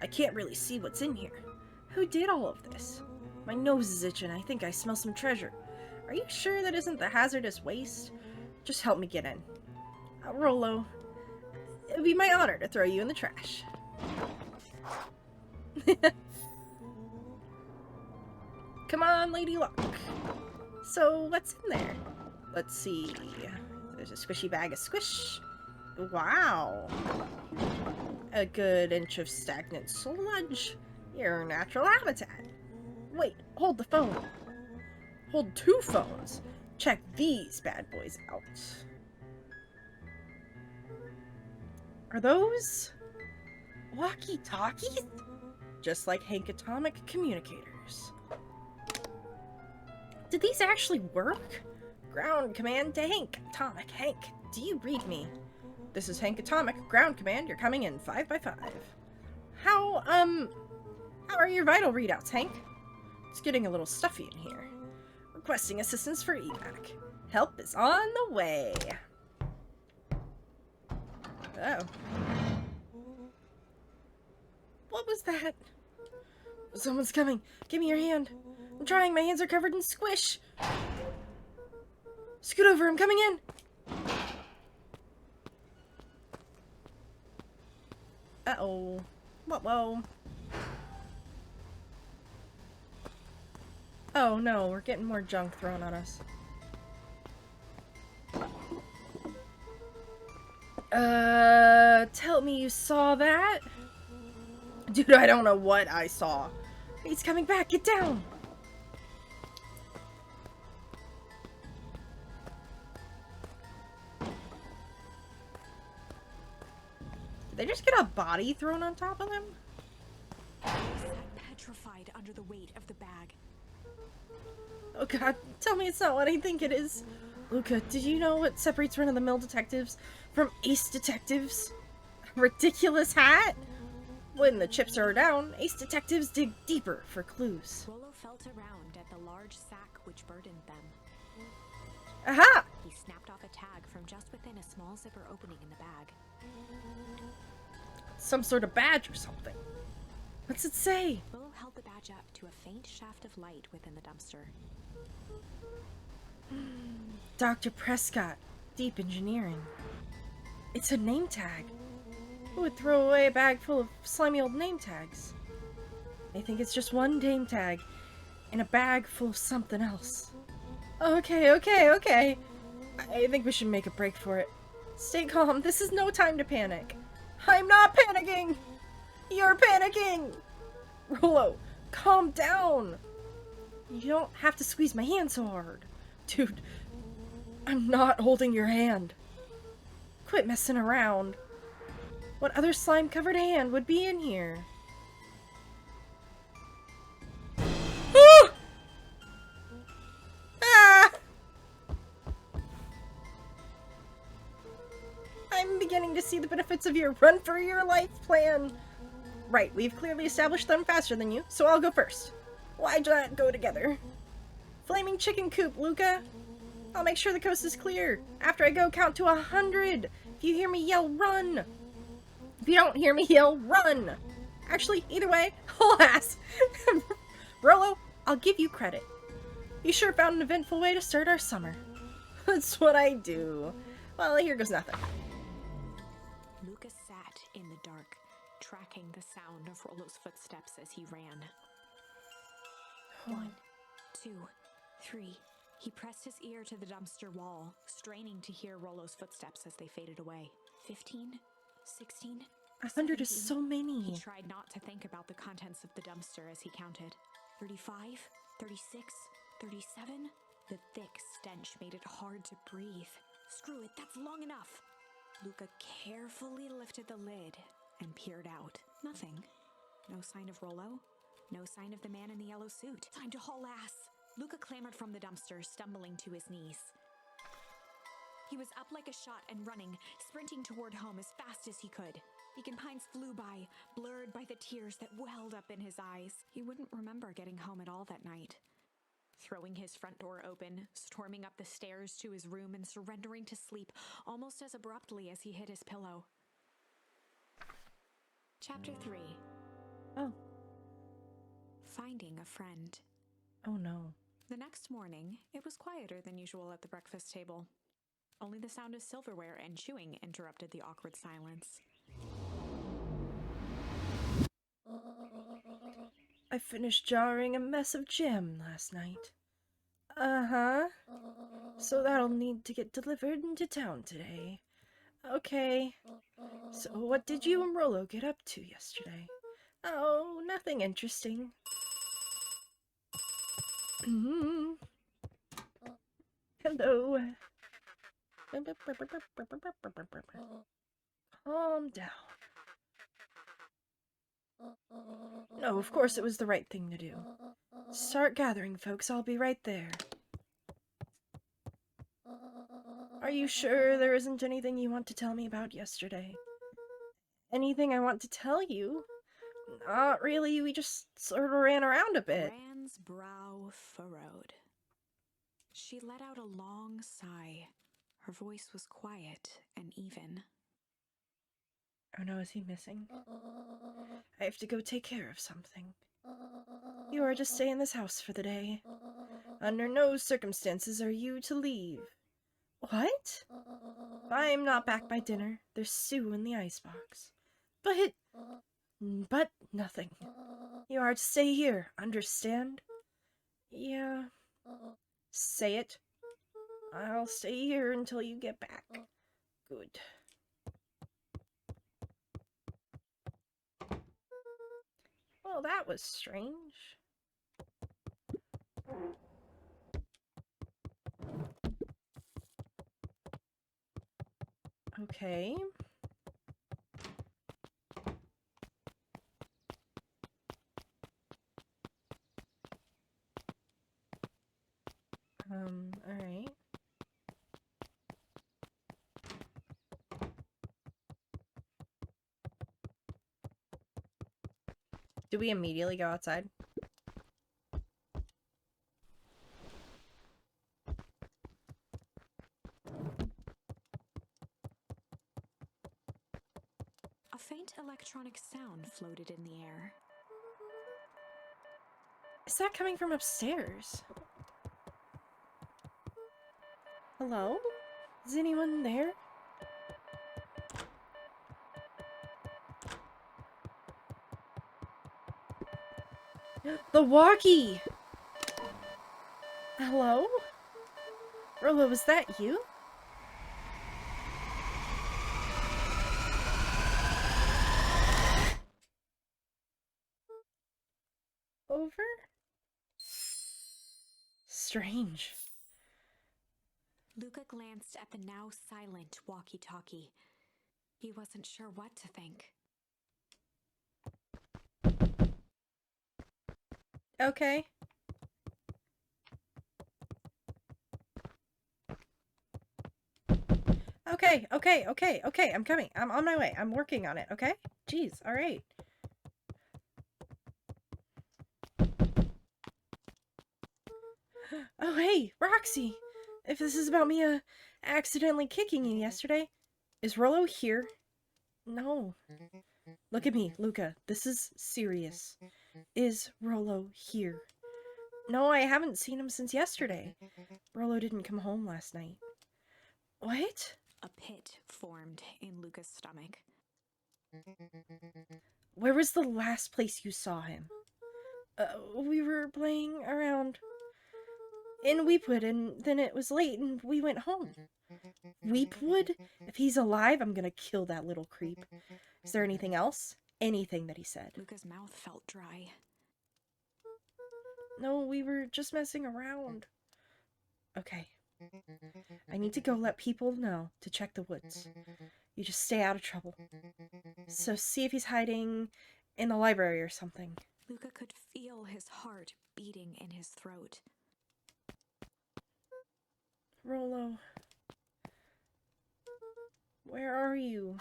I can't really see what's in here. Who did all of this? My nose is itching. I think I smell some treasure. Are you sure that isn't the hazardous waste? Just help me get in. Rollo, it would be my honor to throw you in the trash. Come on, Lady Luck. So, what's in there? Let's see. There's a squishy bag of squish. Wow. A good inch of stagnant sludge. Your natural habitat. Wait, hold the phone. Hold 2 phones. Check these bad boys out. Are those walkie-talkies? Just like Hank Atomic communicators. Did these actually work? Ground command to Hank Atomic. Hank, do you read me? This is Hank Atomic. Ground command, you're coming in 5 by 5. How are your vital readouts, Hank? It's getting a little stuffy in here. requesting assistance for evac. Help is on the way. Oh. What was that? Someone's coming. Give me your hand. I'm trying. My hands are covered in squish. Scoot over. I'm coming in. Uh-oh. Whoa. Oh no, we're getting more junk thrown on us. Tell me you saw that? Dude, I don't know what I saw. He's coming back, get down! Did they just get a body thrown on top of them? He sat petrified under the weight of the bag. Oh god, tell me it's not what I think it is. Luca, did you know what separates run-of-the-mill detectives from ace detectives? A ridiculous hat? When the chips are down, ace detectives dig deeper for clues. Rollo felt around at the large sack which burdened them. Aha! He snapped off a tag from just within a small zipper opening in the bag. Some sort of badge or something. What's it say? Rollo held the badge up to a faint shaft of light within the dumpster. Dr. Prescott, Deep Engineering. It's a name tag. Who would throw away a bag full of slimy old name tags? I think it's just one name tag in a bag full of something else. Okay. I think we should make a break for it. Stay calm. This is no time to panic. I'm not panicking! You're panicking! Rollo, calm down! You don't have to squeeze my hand so hard. Dude, I'm not holding your hand. Quit messing around. What other slime-covered hand would be in here? Ah! I'm beginning to see the benefits of your run-for-your-life plan. Right, we've clearly established them faster than you, so I'll go first. Why not go together? Flaming chicken coop, Luca. I'll make sure the coast is clear. After I go, count to 100. If you hear me yell, run. If you don't hear me yell, run. Actually, either way, alas. Rollo, I'll give you credit. You sure found an eventful way to start our summer. That's what I do. Well, here goes nothing. Lucas sat in the dark, tracking the sound of Rollo's footsteps as he ran. 1, 2, 3. He pressed his ear to the dumpster wall, straining to hear Rollo's footsteps as they faded away. 15, 16, 100 is 17. so many. He tried not to think about the contents of the dumpster as he counted. 35, 36, 37. The thick stench made it hard to breathe. Screw it, that's long enough. Luca carefully lifted the lid and peered out. Nothing. No sign of Rollo. No sign of the man in the yellow suit. Time to haul ass. Luca clambered from the dumpster, stumbling to his knees. He was up like a shot and running, sprinting toward home as fast as he could. Beacon Pines flew by, blurred by the tears that welled up in his eyes. He wouldn't remember getting home at all that night. Throwing his front door open, storming up the stairs to his room and surrendering to sleep almost as abruptly as he hit his pillow. Chapter 3. Oh. Finding a friend. Oh no. The next morning, it was quieter than usual at the breakfast table. Only the sound of silverware and chewing interrupted the awkward silence. I finished jarring a mess of jam last night. Uh-huh. So that'll need to get delivered into town today. Okay. So what did you and Rollo get up to yesterday? Oh, nothing interesting. Hello. Calm down. No, of course it was the right thing to do. Start gathering, folks. I'll be right there. Are you sure there isn't anything you want to tell me about yesterday? Anything I want to tell you? Not really. We just sort of ran around a bit. Rand's brow furrowed. She let out a long sigh. Her voice was quiet and even. Oh no, is he missing? I have to go take care of something. You are to stay in this house for the day. Under no circumstances are you to leave. What? If I am not back by dinner, there's stew in the icebox. But nothing. You are to stay here, understand? Yeah. Say it. I'll stay here until you get back. Good. Well, that was strange. Okay. Alright. Do we immediately go outside? A faint electronic sound floated in the air. Is that coming from upstairs? Hello? Is anyone there? The walkie! Hello? Rollo, was that you? Over? Strange. Luca glanced at the now silent walkie-talkie. He wasn't sure what to think. Okay. Okay. I'm coming. I'm on my way. I'm working on it, okay? Jeez, alright. Oh, hey, Roxy! If this is about me, accidentally kicking you yesterday, is Rollo here? No. Look at me, Luca. This is serious. Is Rollo here? No, I haven't seen him since yesterday. Rollo didn't come home last night. What? A pit formed in Luca's stomach. Where was the last place you saw him? We were playing around in Weepwood, and then it was late, and we went home. Weepwood? If he's alive, I'm gonna kill that little creep. Is there anything else? Anything that he said? Luca's mouth felt dry. No, we were just messing around. Okay. I need to go let people know to check the woods. You just stay out of trouble. So see if he's hiding in the library or something. Luca could feel his heart beating in his throat. Rollo. Where are you?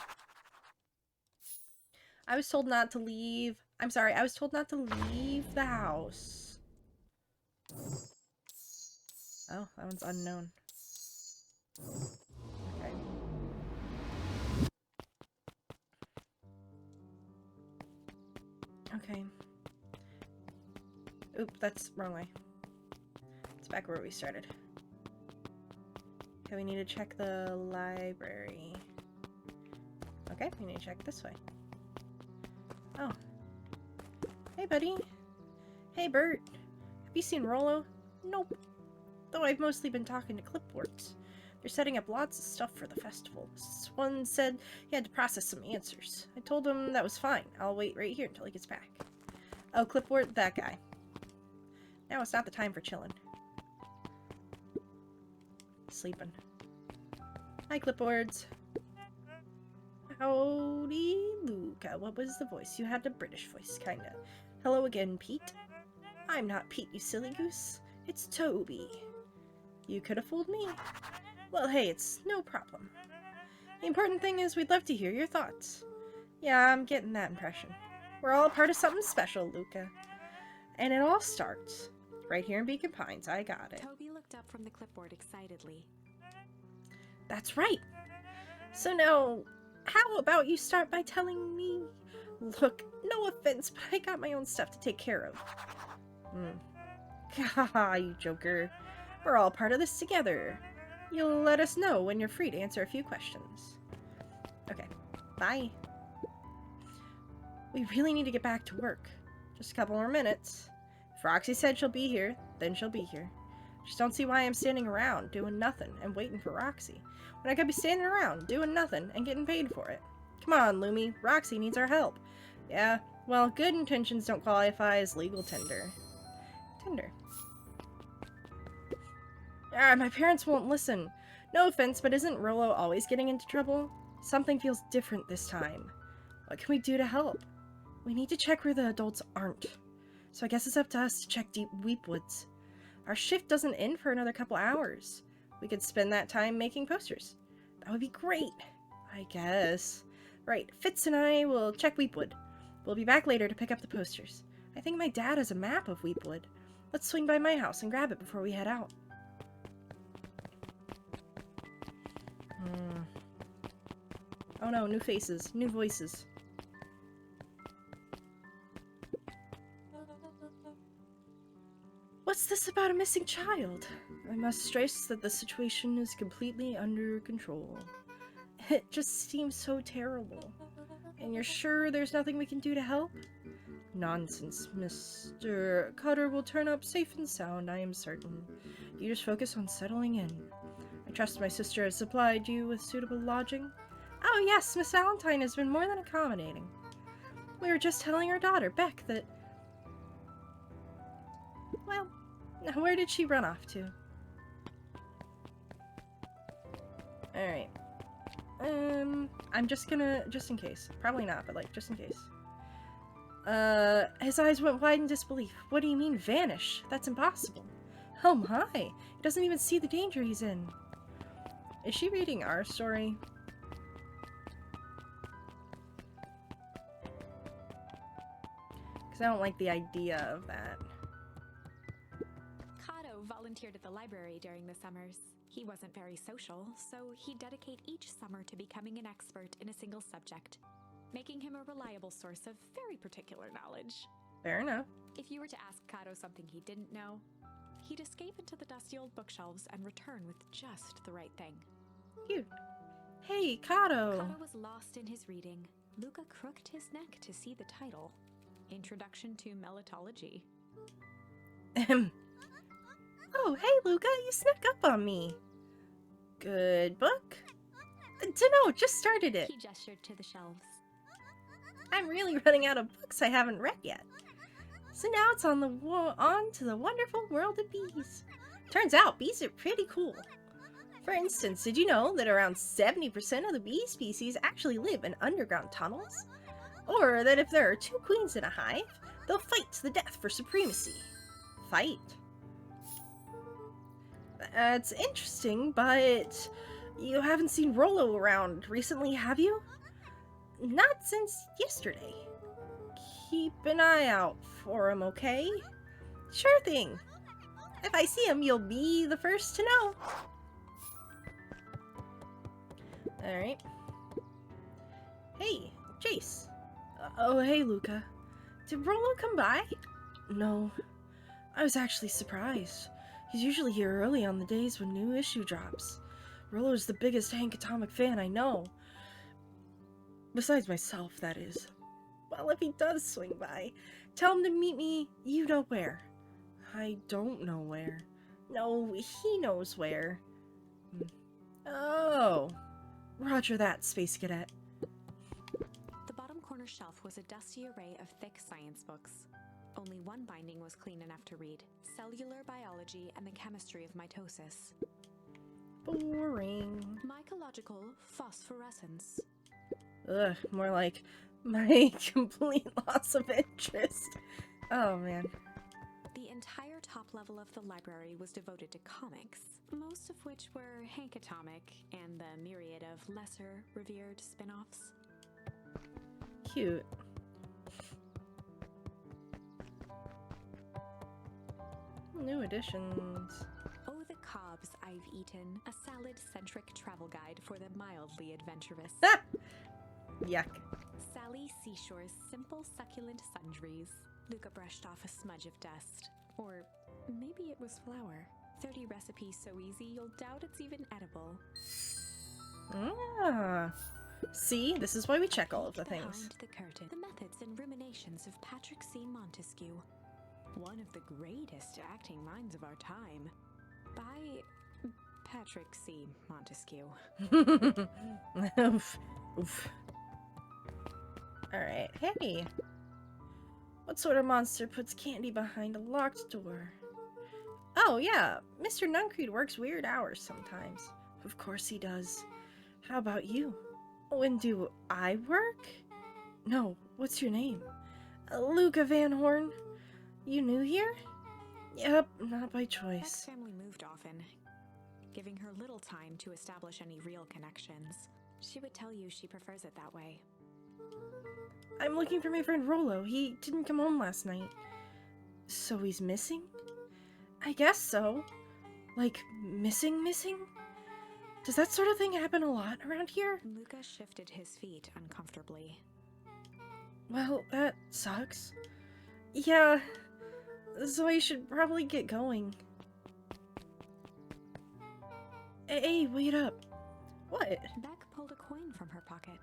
I was told not to leave. I'm sorry, I was told not to leave the house. Oh, that one's unknown. Okay. Okay. Oop, that's wrong way. It's back where we started. Okay, we need to check the library. Okay, we need to check this way. Oh. Hey, buddy. Hey, Bert. Have you seen Rollo? Nope. Though I've mostly been talking to clipboards. They're setting up lots of stuff for the festival. This one said he had to process some answers. I told him that was fine. I'll wait right here until he gets back. Oh, clipboard, that guy. Now it's not the time for chilling. Sleeping. Hi, clipboards. Howdy, Luca. What was the voice? You had a British voice, kinda. Hello again, Pete. I'm not Pete, you silly goose. It's Toby. You could have fooled me. Well, hey, it's no problem. The important thing is we'd love to hear your thoughts. Yeah, I'm getting that impression. We're all a part of something special, Luca. And it all starts Right here in Beacon Pines. I got it. Toby looked up from the clipboard excitedly. That's right. So now, how about you start by telling me? Look, no offense, but I got my own stuff to take care of. Haha, you joker. We're all part of this together. You'll let us know when you're free to answer a few questions. Okay, bye. We really need to get back to work. Just a couple more minutes. If Roxy said she'll be here, then she'll be here. Just don't see why I'm standing around doing nothing and waiting for Roxy, when I could be standing around doing nothing and getting paid for it. Come on, Lumi. Roxy needs our help. Yeah, well, good intentions don't qualify as legal tender. My parents won't listen. No offense, but isn't Rollo always getting into trouble? Something feels different this time. What can we do to help? We need to check where the adults aren't. So I guess it's up to us to check Deep Weepwoods. Our shift doesn't end for another couple hours. We could spend that time making posters. That would be great, I guess. Right, Fitz and I will check Weepwood. We'll be back later to pick up the posters. I think my dad has a map of Weepwood. Let's swing by my house and grab it before we head out. Oh no, new faces, new voices. What's this about a missing child? I must stress that the situation is completely under control. It just seems so terrible. And you're sure there's nothing we can do to help? Nonsense, Mr. Cutter will turn up safe and sound, I am certain. You just focus on settling in. I trust my sister has supplied you with suitable lodging. Oh yes, Miss Valentine has been more than accommodating. We were just telling our daughter, Beck, that... Well, where did she run off to? Alright. I'm just gonna... Just in case. Probably not, but like, just in case. His eyes went wide in disbelief. What do you mean, vanish? That's impossible. Oh my! He doesn't even see the danger he's in. Is she reading our story? Because I don't like the idea of that. Kato volunteered at the library during the summers. He wasn't very social, so he'd dedicate each summer to becoming an expert in a single subject, making him a reliable source of very particular knowledge. Fair enough. If you were to ask Kato something he didn't know, he'd escape into the dusty old bookshelves and return with just the right thing. Cute. Hey, Kato! Kato was lost in his reading. Luca crooked his neck to see the title. Introduction to Melitology. Oh, hey, Luca, you snuck up on me. Good book? Dunno, just started it. He gestured to the shelves. I'm really running out of books I haven't read yet. So now it's on to the wonderful world of bees. Turns out bees are pretty cool. For instance, did you know that around 70% of the bee species actually live in underground tunnels? Or that if there are 2 queens in a hive, they'll fight to the death for supremacy. Fight. That's interesting, but you haven't seen Rollo around recently, have you? Not since yesterday. Keep an eye out for him, okay? Sure thing. If I see him, you'll be the first to know. Alright. Hey, Jace. Oh, hey, Luca. Did Rollo come by? No. I was actually surprised. He's usually here early on the days when new issue drops. Rollo's the biggest Hank Atomic fan I know. Besides myself, that is. Well, if he does swing by, tell him to meet me you know where. I don't know where. No, he knows where. Oh. Roger that, Space Cadet. The bottom corner shelf was a dusty array of thick science books. Only one binding was clean enough to read: Cellular Biology and the Chemistry of Mitosis. Boring. Mycological Phosphorescence. Ugh, more like my complete loss of interest. Oh, man. The entire top level of the library was devoted to comics, most of which were Hank Atomic and the myriad of lesser revered spin-offs. Cute. New additions. Oh, the cobs I've eaten. A salad-centric travel guide for the mildly adventurous. Ah! Yuck. Sally Seashore's simple succulent sundries. Luca brushed off a smudge of dust. Or maybe it was flour. 30 recipes so easy you'll doubt it's even edible. Ah. See, this is why we check all of the things. Behind the curtain, the methods and ruminations of Patrick C. Montesquieu. One of the greatest acting minds of our time. By Patrick C. Montesquieu. Oof. Oof. Alright, hey. What sort of monster puts candy behind a locked door? Oh yeah, Mr. Nuncreed works weird hours sometimes. Of course he does. How about you? When do I work? No, what's your name? Luca Van Horn. You new here? Yep, not by Beck's choice. family moved often, giving her little time to establish any real connections. She would tell you she prefers it that way. I'm looking for my friend Rollo. He didn't come home last night. So he's missing? I guess so. Like, missing? Does that sort of thing happen a lot around here? Luca shifted his feet uncomfortably. Well, that sucks. Yeah, so I should probably get going. Hey, wait up. What? Beck pulled a coin from her pocket.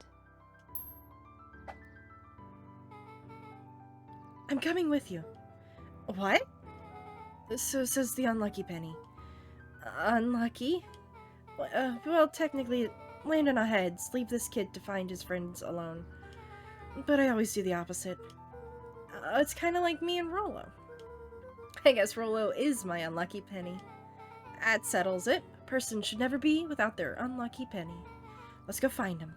I'm coming with you. What? So says the unlucky penny. Unlucky? Well, technically, it landed on our heads. Leave this kid to find his friends alone. But I always do the opposite. It's kind of like me and Rollo. I guess Rollo is my unlucky penny. That settles it. A person should never be without their unlucky penny. Let's go find him.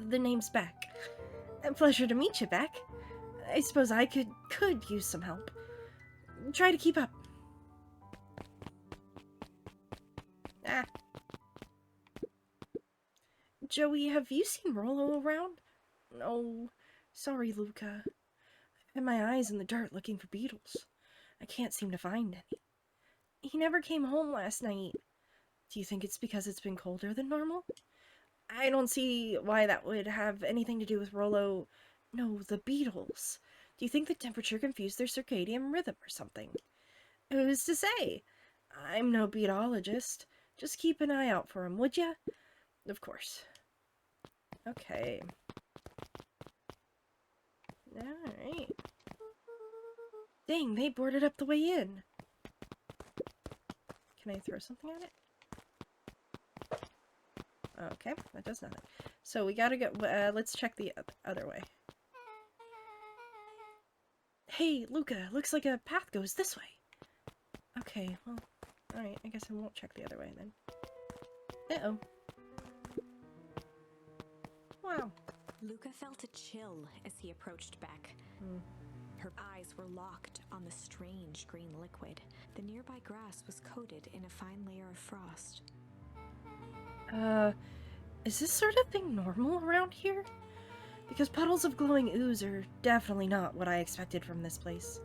The name's Beck. A pleasure to meet you, Beck. I suppose I could use some help. Try to keep up. Ah. Joey, have you seen Rollo around? No. Sorry, Luca. I've had my eyes in the dirt looking for beetles. I can't seem to find any. He never came home last night. Do you think it's because it's been colder than normal? I don't see why that would have anything to do with Rollo. No, the beetles. Do you think the temperature confused their circadian rhythm or something? Who's to say? I'm no beetologist. Just keep an eye out for him, would ya? Of course. Okay. Alright. Dang, they boarded up the way in. Can I throw something at it? Okay, that does nothing. So we gotta go, let's check the other way. Hey, Luca, looks like a path goes this way. Okay, well, alright, I guess I won't check the other way then. Uh-oh. Wow. Luca felt a chill as he approached Beck. Her eyes were locked on the strange green liquid. The nearby grass was coated in a fine layer of frost. Is this sort of thing normal around here? Because puddles of glowing ooze are definitely not what I expected from this place.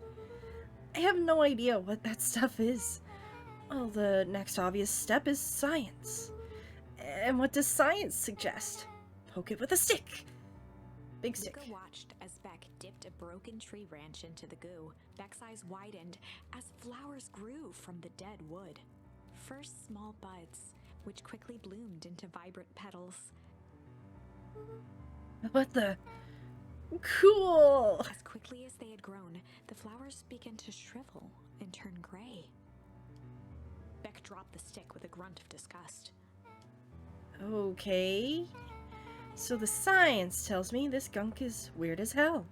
I have no idea what that stuff is. Well, the next obvious step is science. And what does science suggest? Poke it with a stick. Big stick. Luca watched as Beck dipped a broken tree branch into the goo. Beck's eyes widened as flowers grew from the dead wood. First small buds, which quickly bloomed into vibrant petals. What the? Cool! As quickly as they had grown, the flowers began to shrivel and turn gray. Beck dropped the stick with a grunt of disgust. Okay. So the science tells me this gunk is weird as hell.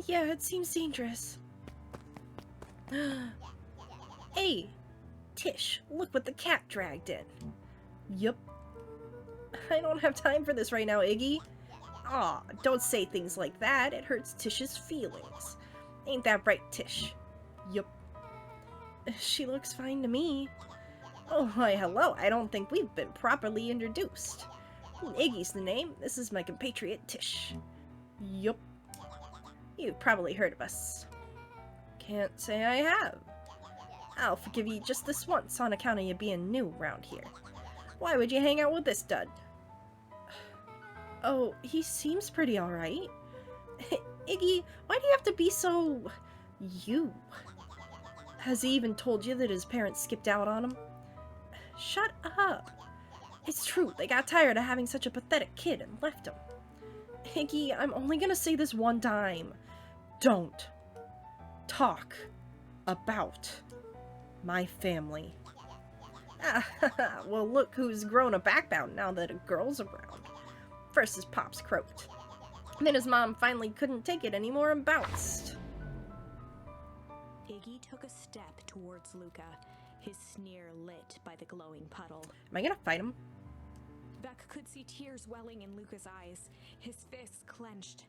Yeah, it seems dangerous. Hey, Tish, look what the cat dragged in. Yup. I don't have time for this right now, Iggy. Aw, don't say things like that. It hurts Tish's feelings. Ain't that right, Tish? Yup. She looks fine to me. Oh, why, hello. I don't think we've been properly introduced. Iggy's the name. This is my compatriot, Tish. Yup. You've probably heard of us. Can't say I have. I'll forgive you just this once on account of you being new around here. Why would you hang out with this dud? Oh, he seems pretty alright. Iggy, why do you have to be so... you? Has he even told you that his parents skipped out on him? Shut up. It's true, they got tired of having such a pathetic kid and left him. Iggy, I'm only gonna say this one time. Don't talk about my family. Well, look who's grown a backbone now that a girl's around. First his pops croaked. Then his mom finally couldn't take it anymore and bounced. Iggy took a step towards Luca, his sneer lit by the glowing puddle. Am I gonna fight him? Beck could see tears welling in Luca's eyes, his fists clenched.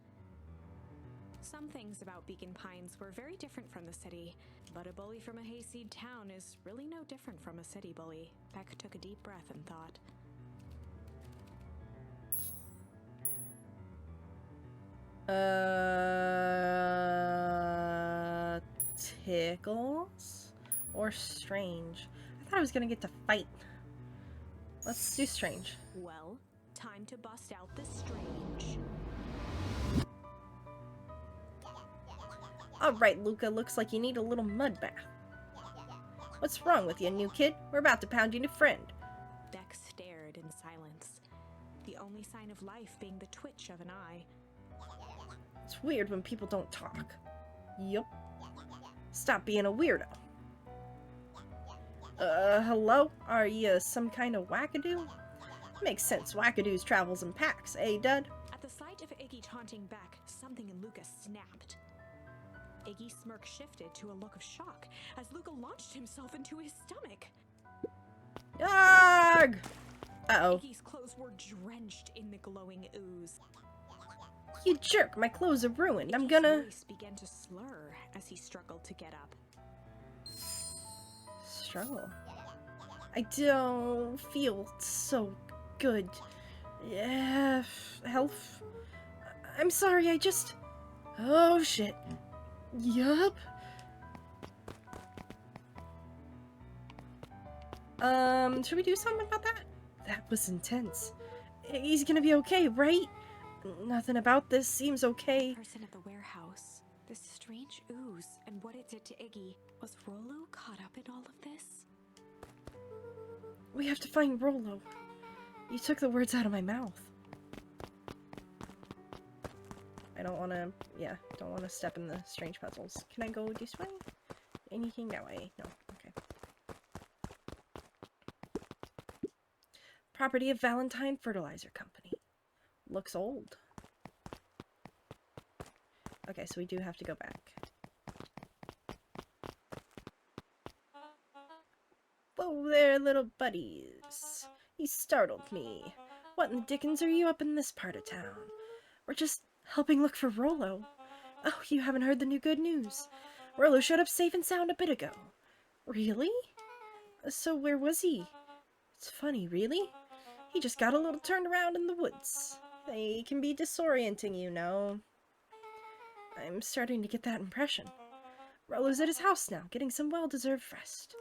Some things about Beacon Pines were very different from the city, but a bully from a hayseed town is really no different from a city bully. Beck took a deep breath and thought. Tickles? Or strange? I thought I was gonna get to fight. Let's do strange. Well, time to bust out the strange. Alright, Luca, looks like you need a little mud bath. What's wrong with you, new kid? We're about to pound your new friend. Beck stared in silence, the only sign of life being the twitch of an eye. It's weird when people don't talk. Yup. Stop being a weirdo. Hello? Are you some kind of wackadoo? Makes sense, wackadoos travels in packs, eh, dud? At the sight of Iggy taunting Beck, something in Luca snapped. Iggy's smirk shifted to a look of shock as Luca launched himself into his stomach. Arg! Uh-oh. Iggy's clothes were drenched in the glowing ooze. You jerk, my clothes are ruined. I'm Iggy's gonna... voice began to slur as he struggled to get up. Struggle. I don't feel so good. Yeah, health. I'm sorry, I just... Oh, shit. Yup. Should we do something about that? That was intense. He's gonna be okay, right? Nothing about this seems okay. Person at the warehouse. This strange ooze and what it did to Iggy. Was Rollo caught up in all of this? We have to find Rollo. You took the words out of my mouth. I don't want to, yeah, don't want to step in the strange puzzles. Can I go this way? Anything that way? No. Okay. Property of Valentine Fertilizer Company. Looks old. Okay, so we do have to go back. Whoa there, little buddies. You startled me. What in the dickens are you up in this part of town? We're just helping look for Rollo. Oh, you haven't heard the new good news. Rollo showed up safe and sound a bit ago. Really? So where was he? It's funny, really? He just got a little turned around in the woods. They can be disorienting, you know. I'm starting to get that impression. Rollo's at his house now, getting some well-deserved rest.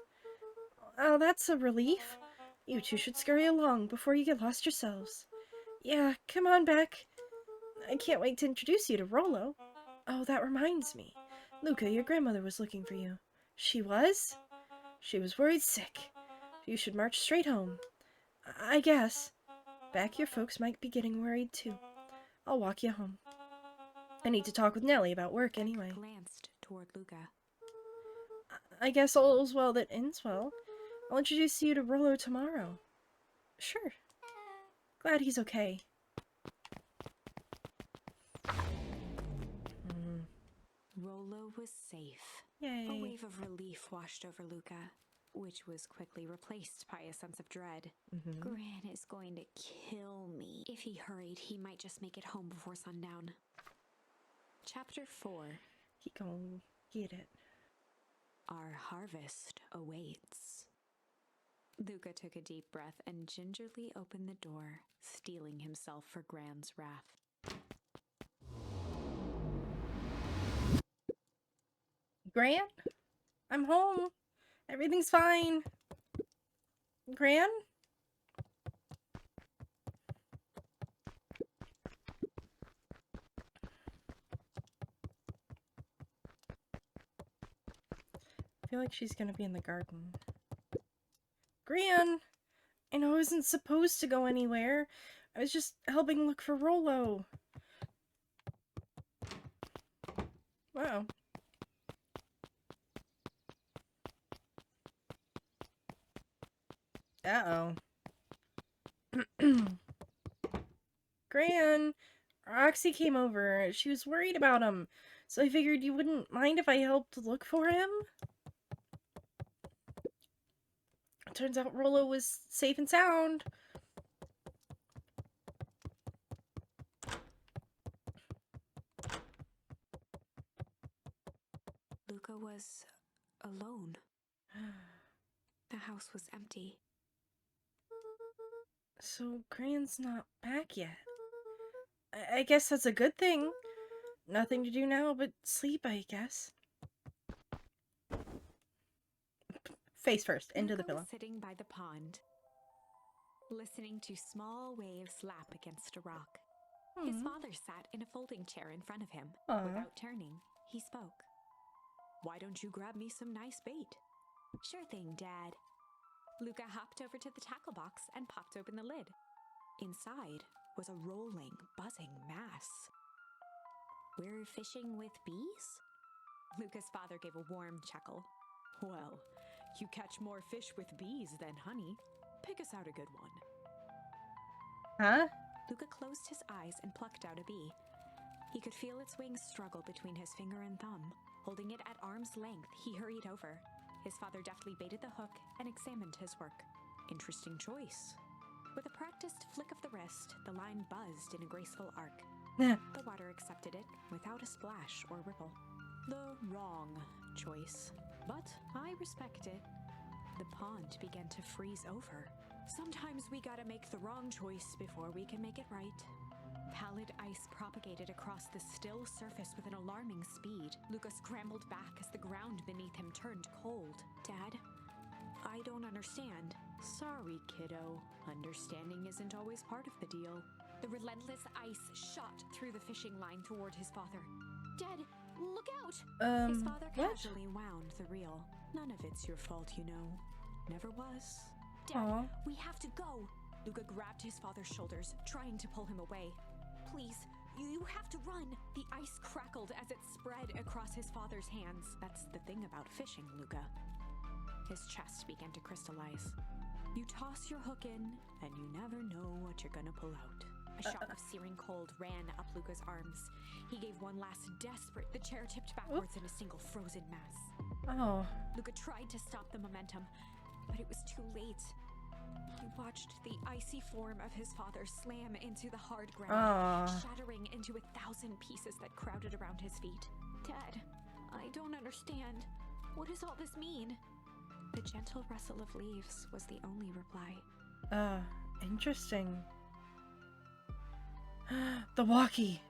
Oh, that's a relief. You two should scurry along before you get lost yourselves. Yeah, come on back. I can't wait to introduce you to Rollo. Oh, that reminds me. Luca, your grandmother was looking for you. She was? She was worried sick. You should march straight home. I guess. Back your folks might be getting worried too. I'll walk you home. I need to talk with Nellie about work anyway. Glanced toward Luca. I guess all's well that ends well. I'll introduce you to Rollo tomorrow. Sure. Glad he's okay. Rollo was safe. Yay. A wave of relief washed over Luca, which was quickly replaced by a sense of dread. Gran is going to kill me. If he hurried, he might just make it home before sundown. Chapter 4. He gon' get it. Our harvest awaits. Luca took a deep breath and gingerly opened the door, steeling himself for Gran's wrath. Gran? I'm home. Everything's fine. Gran? I feel like she's gonna be in the garden. Gran! I know I wasn't supposed to go anywhere. I was just helping look for Rollo. Wow. Uh-oh. Gran! Roxy came over. She was worried about him. So I figured you wouldn't mind if I helped look for him? Turns out Rollo was safe and sound. Luca was alone. The house was empty. So Gran's not back yet. I guess that's a good thing. Nothing to do now but sleep, I guess. Face first, into the Luca pillow. was sitting by the pond, listening to small waves lap against a rock. His father sat in a folding chair in front of him. Without turning, he spoke. "Why don't you grab me some nice bait?" "Sure thing, Dad." Luca hopped over to the tackle box and popped open the lid. Inside was a rolling, buzzing mass. "We're fishing with bees?" Luca's father gave a warm chuckle. "Well, you catch more fish with bees than honey. Pick us out a good one." Huh? Luca closed his eyes and plucked out a bee. He could feel its wings struggle between his finger and thumb. Holding it at arm's length, he hurried over. His father deftly baited the hook and examined his work. "Interesting choice." With a practiced flick of the wrist, the line buzzed in a graceful arc. The water accepted it without a splash or ripple. The wrong choice, but I respect it. The pond began to freeze over. Sometimes we gotta make the wrong choice before we can make it right. Pallid ice propagated across the still surface with an alarming speed. Luca scrambled back as the ground beneath him turned cold. "Dad, I don't understand." "Sorry, kiddo. Understanding isn't always part of the deal." The relentless ice shot through the fishing line toward his father. "Dad, look out!" His father casually wound the reel. "None of it's your fault, you know. Never was." "Dad, we have to go." Luca grabbed his father's shoulders, trying to pull him away. "Please, you have to run." The ice crackled as it spread across his father's hands. That's the thing about fishing, Luca. His chest began to crystallize. You toss your hook in, and you never know what you're gonna pull out. A shock of searing cold ran up Luca's arms. He gave one last desperate... The chair tipped backwards in a single frozen mass. Luca tried to stop the momentum, but it was too late. He watched the icy form of his father slam into the hard ground, shattering into 1,000 pieces that crowded around his feet. "Dad, I don't understand. What does all this mean?" The gentle rustle of leaves was the only reply. Interesting. The walkie!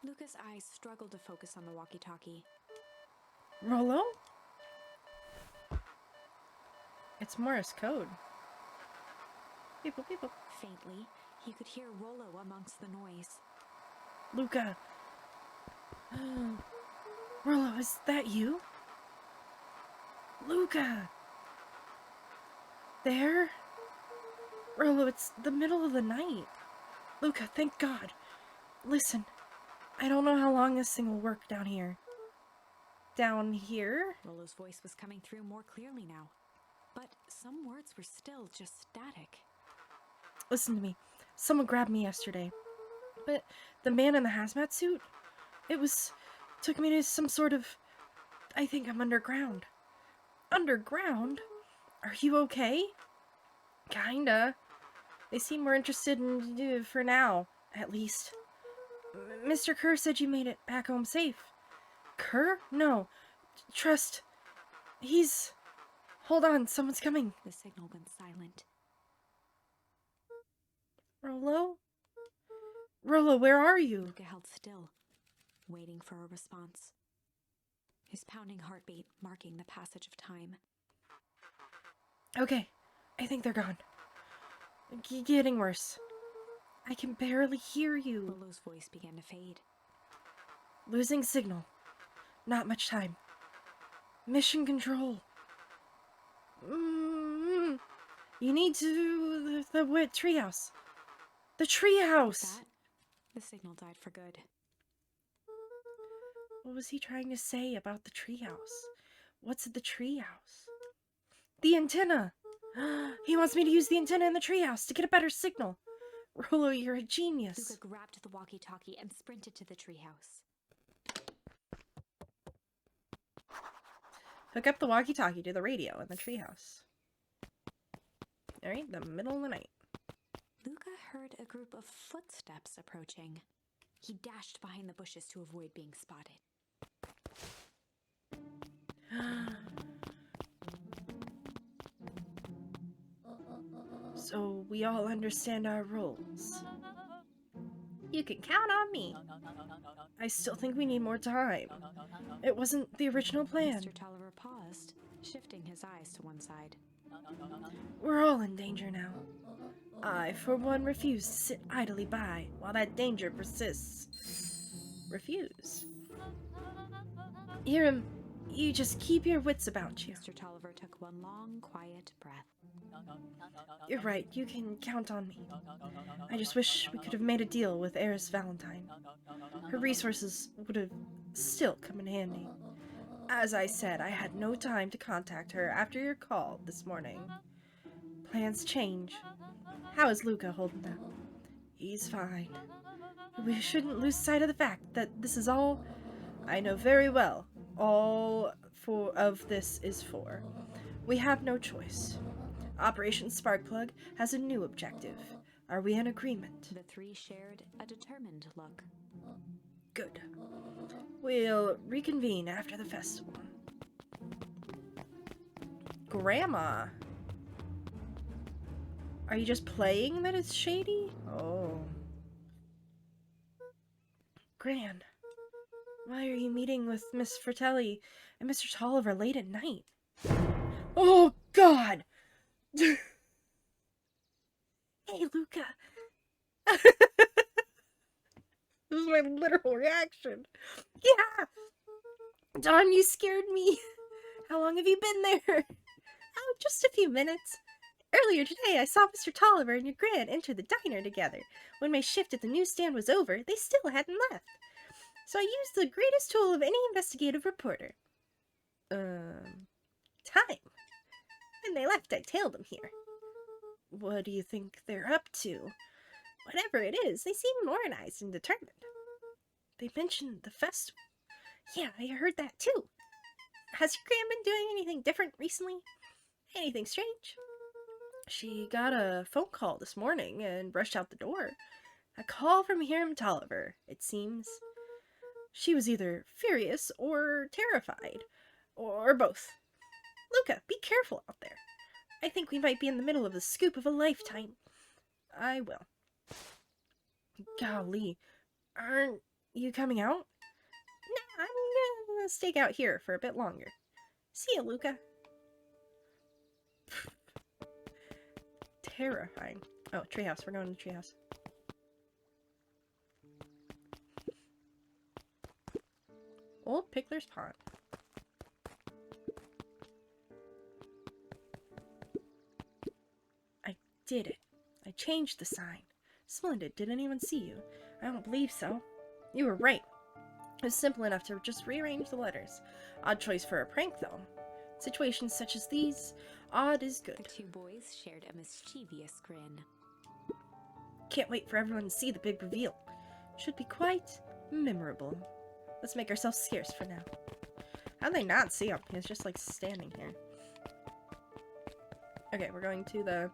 Luca's eyes struggled to focus on the walkie-talkie. Rollo? It's Morse code. People. Faintly, he could hear Rollo amongst the noise. Luca! Rollo, is that you? Luca! There? Rollo, it's the middle of the night. Luca, thank God. Listen, I don't know how long this thing will work down here. Down here? Rollo's voice was coming through more clearly now, but some words were still just static. Listen to me. Someone grabbed me yesterday. But the man in the hazmat suit, took me to some sort of... I think I'm underground. Underground? Are you okay? Kinda. They seem more interested in, for now, at least. Mr. Kerr said you made it back home safe. Kerr? No. Trust. He's... Hold on, someone's coming. The signal went silent. Rollo? Rollo, where are you? Luca held still, waiting for a response. His pounding heartbeat marking the passage of time. Okay, I think they're gone. Getting worse. I can barely hear you. Willow's voice began to fade. Losing signal. Not much time. Mission control. You need to the treehouse. The treehouse. With that, the signal died for good. What was he trying to say about the treehouse? What's at the treehouse? The antenna. He wants me to use the antenna in the treehouse to get a better signal. Rollo, you're a genius. Luca grabbed the walkie-talkie and sprinted to the treehouse. Hook up the walkie-talkie to the radio in the treehouse. Alright, the middle of the night. Luca heard a group of footsteps approaching. He dashed behind the bushes to avoid being spotted. So we all understand our roles. You can count on me. I still think we need more time. It wasn't the original plan. Mr. Tolliver paused, shifting his eyes to one side. We're all in danger now. I, for one, refuse to sit idly by while that danger persists. Refuse. Hiram, you just keep your wits about you. Mr. Tolliver took one long, quiet breath. You're right, you can count on me. I just wish we could have made a deal with Eris Valentine. Her resources would have still come in handy. As I said, I had no time to contact her after your call this morning. Plans change. How is Luca holding up? He's fine. We shouldn't lose sight of the fact that this is all I know very well. All of this is for. We have no choice. Operation Sparkplug has a new objective. Are we in agreement? The three shared a determined look. Good. We'll reconvene after the festival. Grandma! Are you just playing that it's shady? Oh. Gran, why are you meeting with Miss Fratelli and Mr. Tolliver late at night? Oh, God! Hey, Luca. This is my literal reaction. Yeah! Dawn, you scared me. How long have you been there? Oh, just a few minutes. Earlier today, I saw Mr. Tolliver and your Gran enter the diner together. When my shift at the newsstand was over, they still hadn't left. So I used the greatest tool of any investigative reporter. Time. When they left, I tailed them here. What do you think they're up to? Whatever it is, they seem organized and determined. They mentioned the festival. Yeah, I heard that too. Has your Gran been doing anything different recently? Anything strange? She got a phone call this morning and rushed out the door. A call from Hiram Tolliver, it seems. She was either furious or terrified, or both. Luca, be careful out there. I think we might be in the middle of the scoop of a lifetime. I will. Golly, aren't you coming out? No, I'm gonna stake out here for a bit longer. See ya, Luca. Terrifying. Oh, treehouse. We're going to the treehouse. Old Pickler's Pond. I did it. I changed the sign. Splendid. Did anyone see you? I don't believe so. You were right. It was simple enough to just rearrange the letters. Odd choice for a prank, though. Situations such as these, odd is good. The two boys shared a mischievous grin. Can't wait for everyone to see the big reveal. Should be quite memorable. Let's make ourselves scarce for now. How'd they not see him? He was just like standing here. Okay, we're going to the...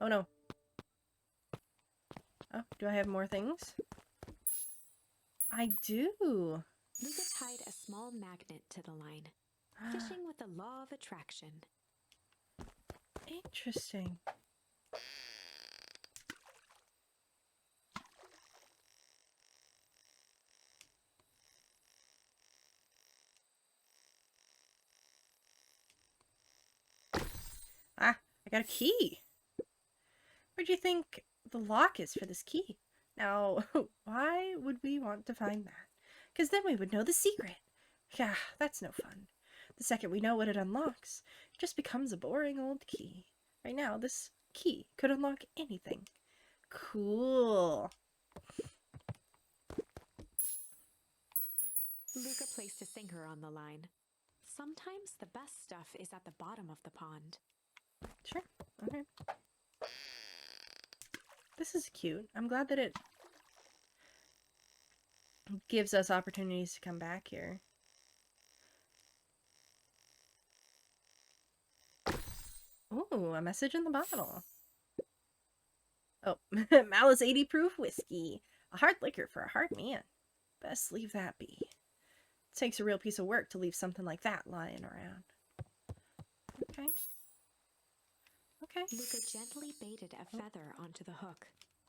Oh no. Oh, do I have more things? I do. Luca tied a small magnet to the line, fishing with the law of attraction. Interesting. I got a key. Where do you think the lock is for this key? Now, why would we want to find that? Because then we would know the secret. Yeah, that's no fun. The second we know what it unlocks, it just becomes a boring old key. Right now, this key could unlock anything. Cool. Luca placed a sinker on the line. Sometimes the best stuff is at the bottom of the pond. Sure. Okay. This is cute. I'm glad that it gives us opportunities to come back here. Ooh, a message in the bottle. Oh, Malice 80 proof whiskey. A hard liquor for a hard man. Best leave that be. It takes a real piece of work to leave something like that lying around. Okay. Okay. Luca gently baited a feather onto the hook.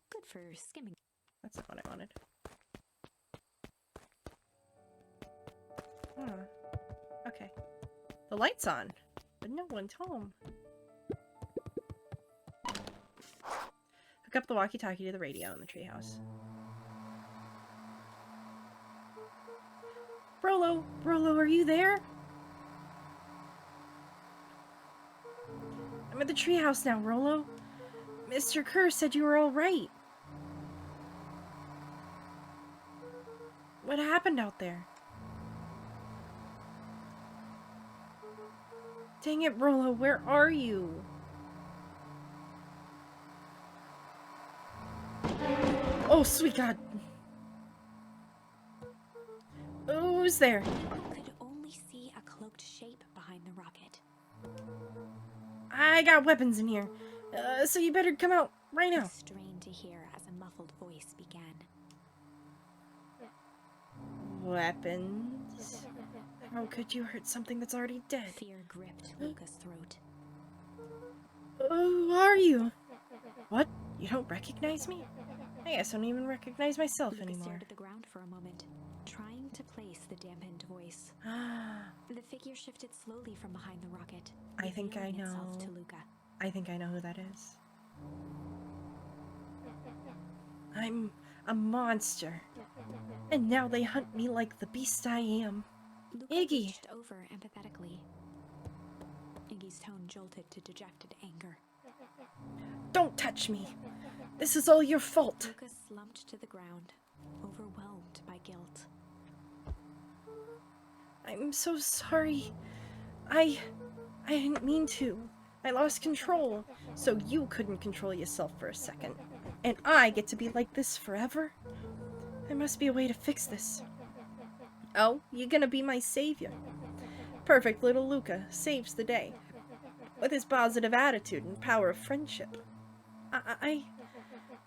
Good for skimming. That's not what I wanted. Huh. Okay. The light's on, but no one's home. Hook up the walkie-talkie to the radio in the treehouse. Rollo! Rollo, are you there? I'm at the treehouse now, Rollo. Mr. Kerr said you were all right. What happened out there? Dang it, Rollo, where are you? Oh, sweet God. Who's there? Could only see a cloaked shape behind the rocket. I got weapons in here, so you better come out right now. He strained to hear as a muffled voice began. Weapons? How could you hurt something that's already dead? Fear gripped Luca's throat. Who are you? What? You don't recognize me? I guess I don't even recognize myself Luca anymore. stared at the ground for a moment, trying to place the dampened voice. The figure shifted slowly from behind the rocket. I think I revealing know. itself to Luca. I think I know who that is. I'm a monster. And now they hunt me like the beast I am. Luca Iggy! reached over empathetically. Iggy's tone jolted to dejected anger. Don't touch me! This is all your fault! Luca slumped to the ground, overwhelmed by guilt. I'm so sorry. I didn't mean to. I lost control, so you couldn't control yourself for a second. And I get to be like this forever? There must be a way to fix this. Oh, you're gonna be my savior. Perfect little Luca saves the day. With his positive attitude and power of friendship.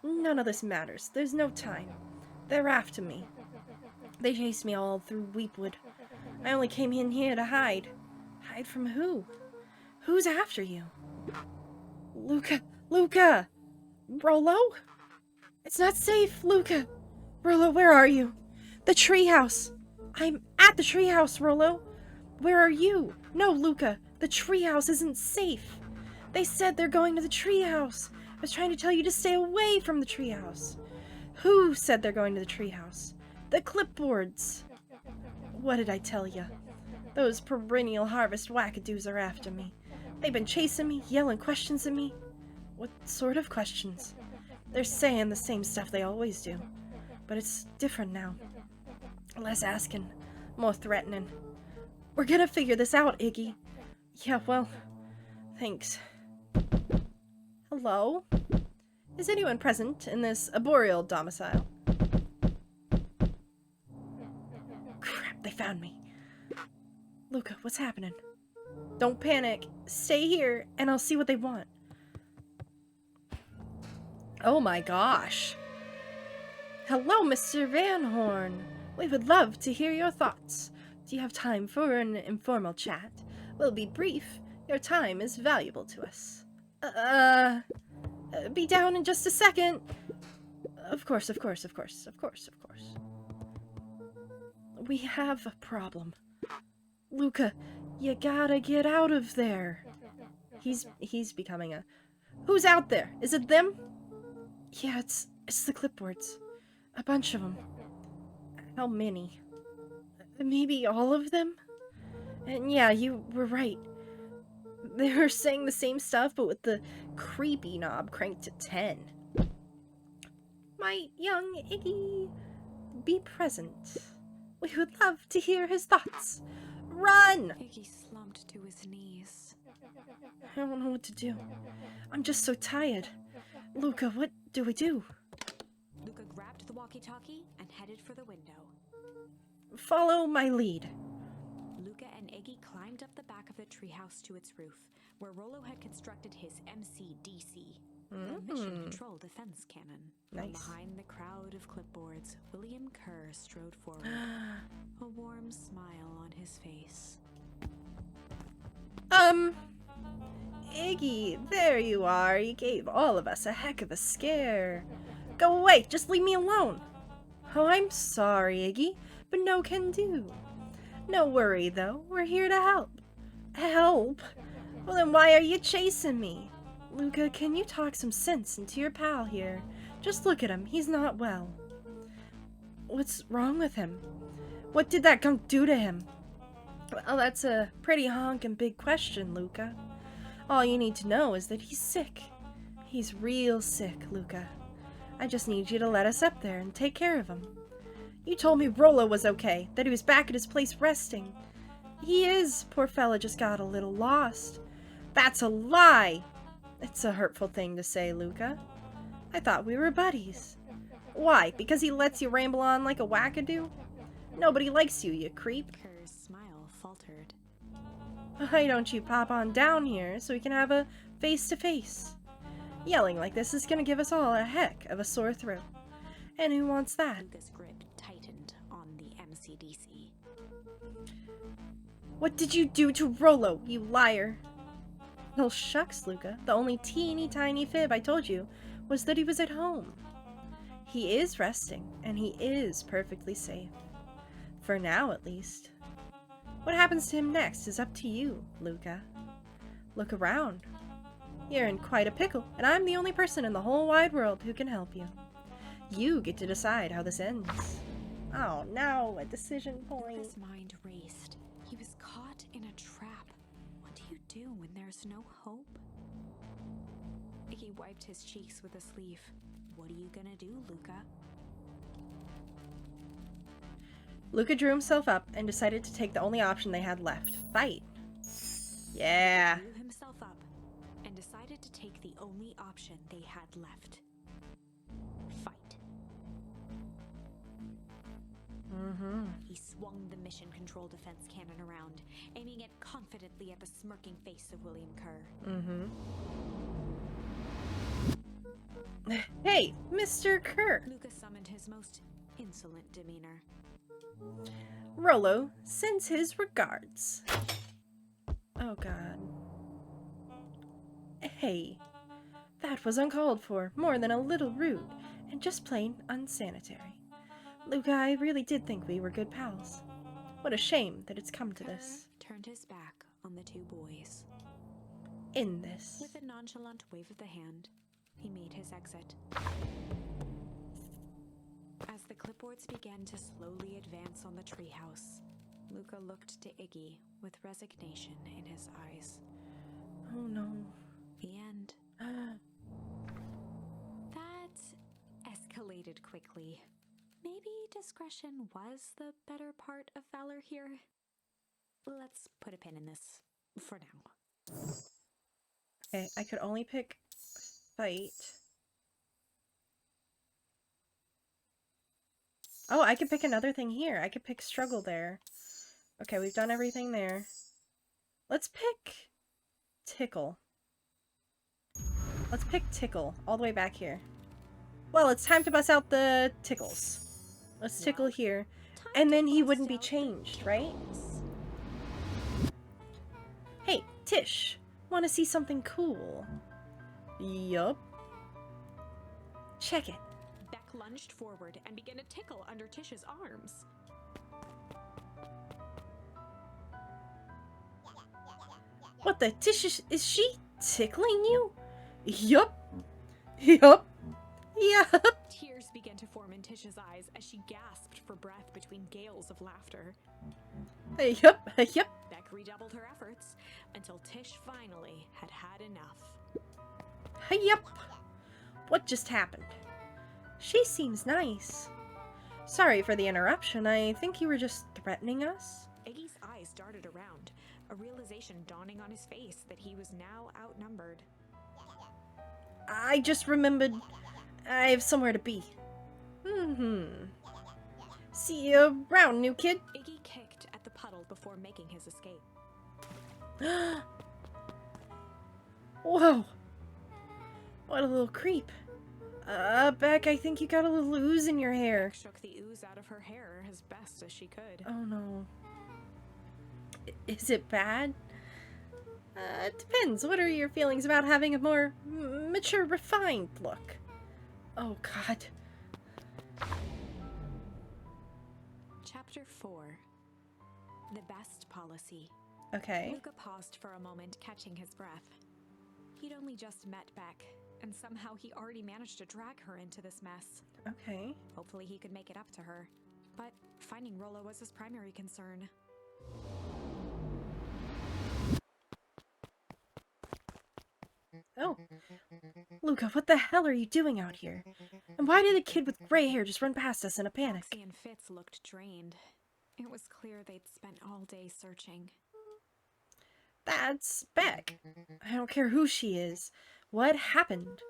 None of this matters. There's no time. They're after me. They chased me all through Weepwood. I only came in here to hide. Hide from who? Who's after you? Luca! Luca! Rollo? It's not safe, Luca! Rollo, where are you? The treehouse! I'm at the treehouse, Rollo! Where are you? No, Luca! The treehouse isn't safe! They said they're going to the treehouse! I was trying to tell you to stay away from the treehouse! Who said they're going to the treehouse? The clipboards! What did I tell you? Those perennial harvest wackadoos are after me. They've been chasing me, yelling questions at me. What sort of questions? They're saying the same stuff they always do. But it's different now. Less asking, more threatening. We're gonna figure this out, Iggy. Yeah, well, thanks. Hello? Is anyone present in this arboreal domicile? Crap, they found me. Luca, what's happening? Don't panic. Stay here, and I'll see what they want. Oh my gosh. Hello, Mr. Van Horn. We would love to hear your thoughts. Do you have time for an informal chat? We'll be brief. Your time is valuable to us. Be down in just a second. Of course. We have a problem. Luca, you gotta get out of there. He's becoming a... Who's out there? Is it them? Yeah, it's the clipboards. A bunch of them. How many? Maybe all of them? And yeah, you were right. They were saying the same stuff, but with the creepy knob cranked to 10. My young Iggy, be present. We would love to hear his thoughts. Run! Iggy slumped to his knees. I don't know what to do. I'm just so tired. Luca, what do we do? Luca grabbed the walkie-talkie and headed for the window. Follow my lead. Luca and Iggy climbed up the back of the treehouse to its roof, where Rollo had constructed his MCDC, the Mission Control Defense Cannon. Nice. From behind the crowd of clipboards, William Kerr strode forward, a warm smile on his face. Iggy, there you are. You gave all of us a heck of a scare. Go away, just leave me alone. Oh, I'm sorry, Iggy, but no can do. No worry, though. We're here to help. Help? Well, then why are you chasing me? Luca, can you talk some sense into your pal here? Just look at him. He's not well. What's wrong with him? What did that gunk do to him? Well, that's a pretty honkin' big question, Luca. All you need to know is that he's sick. He's real sick, Luca. I just need you to let us up there and take care of him. You told me Rollo was okay, that he was back at his place resting. He is. Poor fella just got a little lost. That's a lie! It's a hurtful thing to say, Luca. I thought we were buddies. Why? Because he lets you ramble on like a wackadoo? Nobody likes you, you creep. Kerr's smile faltered. Why don't you pop on down here so we can have a face-to-face? Yelling like this is gonna give us all a heck of a sore throat. And who wants that? Luca's grip tightened on the MCDC. What did you do to Rollo, you liar? Well, shucks, Luca. The only teeny tiny fib I told you was that he was at home. He is resting, and he is perfectly safe. For now, at least. What happens to him next is up to you, Luca. Look around. You're in quite a pickle, and I'm the only person in the whole wide world who can help you. You get to decide how this ends. Oh, now a decision point. Luca's mind raced. He was caught in a trap. What do you do when there's no hope? Iggy wiped his cheeks with a sleeve. What are you gonna do, Luca? Luca drew himself up and decided to take the only option they had left. Fight. Yeah. He drew himself up and decided to take the only option they had left. Fight. He swung the Mission Control Defense Cannon around, aiming it confidently at the smirking face of William Kerr. Hey, Mr. Kerr. Luca summoned his most insolent demeanor. Rollo sends his regards. Oh, God. Hey, that was uncalled for, more than a little rude, and just plain unsanitary. Luca, I really did think we were good pals. What a shame that it's come to this. Kerr turned his back on the two boys. In this. With a nonchalant wave of the hand, he made his exit. As the clipboards began to slowly advance on the treehouse, Luca looked to Iggy with resignation in his eyes. Oh no. The end. That escalated quickly. Maybe discretion was the better part of valor here. Let's put a pin in this for now. Okay, I could only pick fight. Oh, I could pick another thing here. I could pick struggle there. Okay, we've done everything there. Let's pick tickle. Let's pick tickle all the way back here. Well, it's time to bust out the tickles. Let's tickle here. And then he wouldn't be changed, right? Hey, Tish. Want to see something cool? Yup. Check it. Beck lunged forward and began to tickle under Tish's arms. What the Tish is she? Tickling you? Yup. Yup. Yup. Tears began to form in Tish's eyes as she gasped for breath between gales of laughter. Yup. Yup. Beck redoubled her efforts until Tish finally had had enough. Yup. What just happened? She seems nice. Sorry for the interruption. I think you were just threatening us. Iggy's eyes darted around, a realization dawning on his face that he was now outnumbered. I just remembered I have somewhere to be. See you around, new kid. Iggy kicked at the puddle before making his escape. Whoa. What a little creep. Beck, I think you got a little ooze in your hair. Beck shook the ooze out of her hair as best as she could. Oh no. Is it bad? It depends. What are your feelings about having a more mature, refined look? Oh god. Chapter 4. The Best Policy. Okay. Luca paused for a moment, catching his breath. He'd only just met Beck, and somehow he already managed to drag her into this mess. Okay. Hopefully he could make it up to her. But finding Rollo was his primary concern. Oh. Luca, what the hell are you doing out here? And why did the kid with gray hair just run past us in a panic? Roxy and Fitz looked drained. It was clear they'd spent all day searching. That's Beck. I don't care who she is. What happened?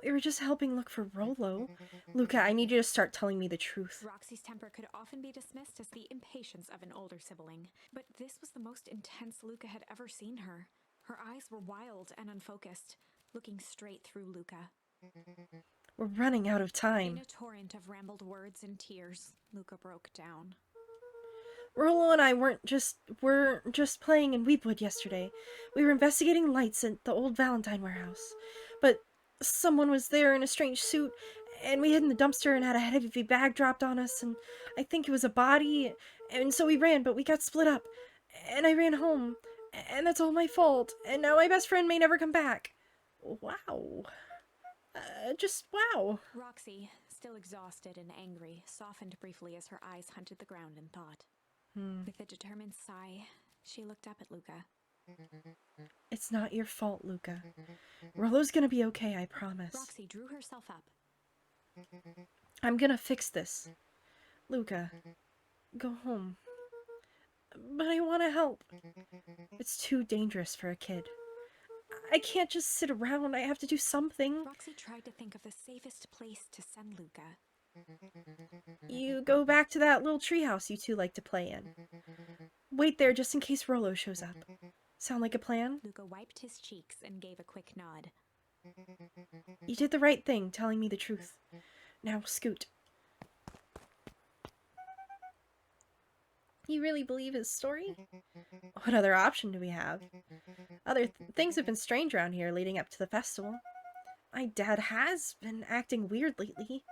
We were just helping look for Rollo. Luca, I need you to start telling me the truth. Roxy's temper could often be dismissed as the impatience of an older sibling, but this was the most intense Luca had ever seen her. Her eyes were wild and unfocused, looking straight through Luca. We're running out of time. In a torrent of rambled words and tears, Luca broke down. Rollo and I weren't just playing in Weepwood yesterday. We were investigating lights at the old Valentine warehouse. But someone was there in a strange suit, and we hid in the dumpster and had a heavy bag dropped on us, and I think it was a body, and so we ran, but we got split up. And I ran home, and that's all my fault, and now my best friend may never come back. Wow. Just wow. Roxy, still exhausted and angry, softened briefly as her eyes hunted the ground in thought. With a determined sigh, she looked up at Luca. It's not your fault, Luca. Rollo's gonna be okay, I promise. Roxy drew herself up. I'm gonna fix this. Luca, go home. But I want to help. It's too dangerous for a kid. I can't just sit around. I have to do something. Roxy tried to think of the safest place to send Luca. You go back to that little treehouse you two like to play in. Wait there just in case Rollo shows up. Sound like a plan? Luca wiped his cheeks and gave a quick nod. You did the right thing, telling me the truth. Now, scoot. You really believe his story? What other option do we have? Other things have been strange around here leading up to the festival. My dad has been acting weird lately.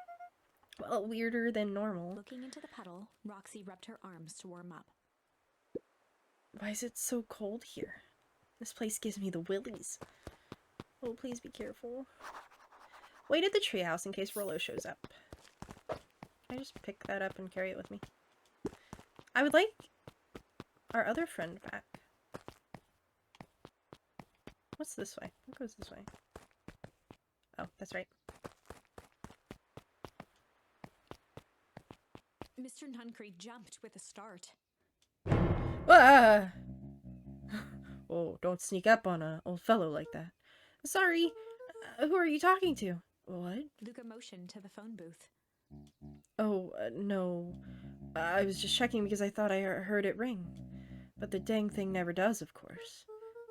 Well, weirder than normal. Looking into the puddle, Roxy rubbed her arms to warm up. Why is it so cold here? This place gives me the willies. Oh, please be careful. Wait at the treehouse in case Rollo shows up. Can I just pick that up and carry it with me? I would like our other friend back. What's this way? What goes this way? Oh, that's right. Mr. Nuncree jumped with a start. Ah! Oh, don't sneak up on an old fellow like that. Sorry, who are you talking to? What? Luca motioned to the phone booth. Oh, no. I was just checking because I thought I heard it ring. But the dang thing never does, of course.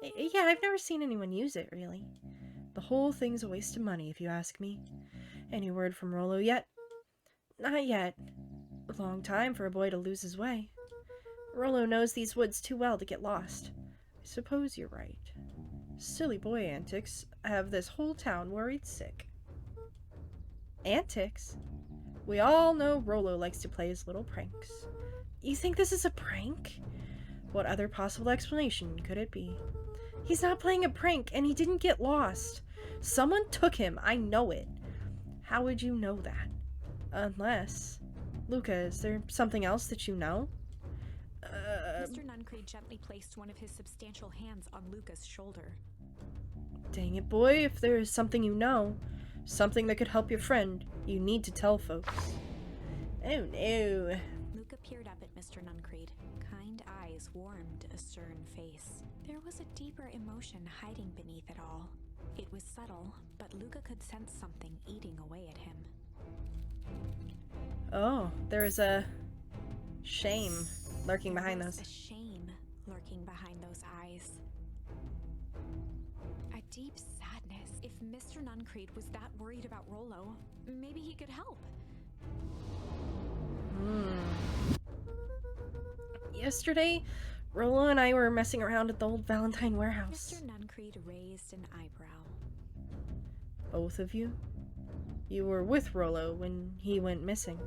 Yeah, I've never seen anyone use it, really. The whole thing's a waste of money, if you ask me. Any word from Rollo yet? Not yet. A long time for a boy to lose his way. Rollo knows these woods too well to get lost. I suppose you're right. Silly boy antics have this whole town worried sick. Antics? We all know Rollo likes to play his little pranks. You think this is a prank? What other possible explanation could it be? He's not playing a prank, and he didn't get lost. Someone took him, I know it. How would you know that? Unless... Luca, is there something else that you know? Mr. Nuncreed gently placed one of his substantial hands on Luca's shoulder. Dang it, boy, if there is something you know, something that could help your friend, you need to tell folks. Oh no. Luca peered up at Mr. Nuncreed. Kind eyes warmed a stern face. There was a deeper emotion hiding beneath it all. It was subtle, but Luca could sense something eating away at him. Oh, there is a shame lurking behind those. A shame lurking behind those eyes. A deep sadness. If Mr. Nuncreed was that worried about Rollo, maybe he could help. Yesterday, Rollo and I were messing around at the old Valentine warehouse. Mr. Nuncreed raised an eyebrow. Both of you? You were with Rollo when he went missing.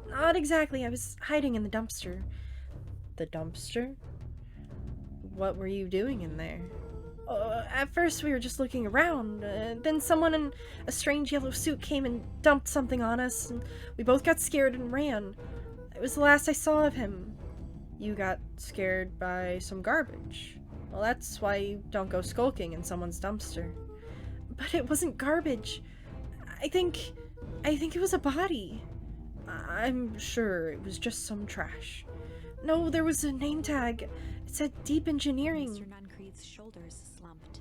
Not exactly, I was hiding in the dumpster. The dumpster? What were you doing in there? At first we were just looking around. Then someone in a strange yellow suit came and dumped something on us, and we both got scared and ran. It was the last I saw of him. You got scared by some garbage. Well, that's why you don't go skulking in someone's dumpster. But it wasn't garbage. I think it was a body. I'm sure it was just some trash. No, there was a name tag. It said Deep Engineering. Mr. Nuncreed's shoulders slumped.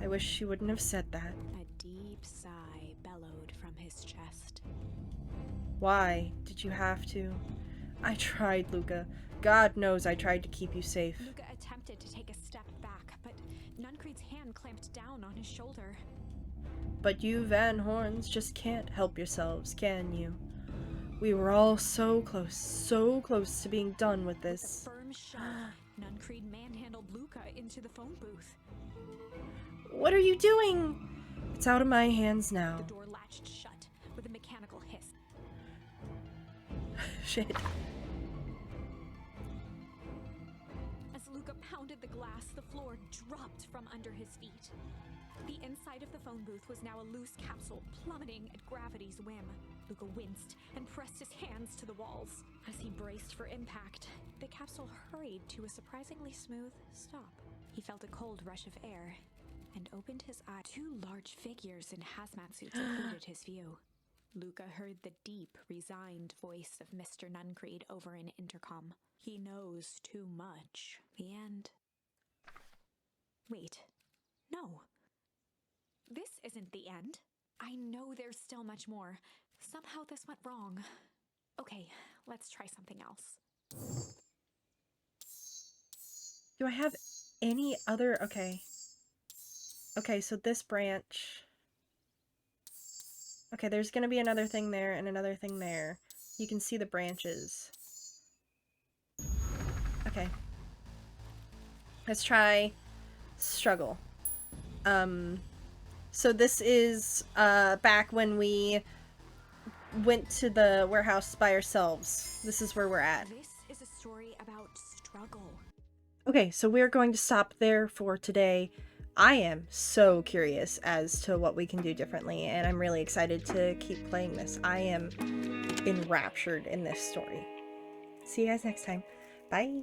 I wish she wouldn't have said that. A deep sigh bellowed from his chest. Why did you have to? I tried, Luca. God knows I tried to keep you safe. Luca attempted to take a step back, but Nuncreed's hand clamped down on his shoulder. But you Van Horns just can't help yourselves, can you? We were all so close to being done with this. With a firm shove, Nuncreed manhandled Luca into the phone booth. What are you doing? It's out of my hands now. The door latched shut with a mechanical hiss. Shit. As Luca pounded the glass, the floor dropped from under his feet. The inside of the phone booth was now a loose capsule plummeting at gravity's whim. Luca winced and pressed his hands to the walls. As he braced for impact, the capsule hurried to a surprisingly smooth stop. He felt a cold rush of air and opened his eyes. Two large figures in hazmat suits occluded his view. Luca heard the deep, resigned voice of Mr. Nuncreed over an intercom. He knows too much. The end. Wait. No. This isn't the end. I know there's still much more. Somehow this went wrong. Okay, let's try something else. Do I have any other... Okay. Okay, so this branch... Okay, there's gonna be another thing there and another thing there. You can see the branches. Okay. Let's try struggle. So this is back when we went to the warehouse by ourselves. This is where we're at. This is a story about struggle. Okay, so we're going to stop there for today. I am so curious as to what we can do differently, and I'm really excited to keep playing this. I am enraptured in this story. See you guys next time. Bye!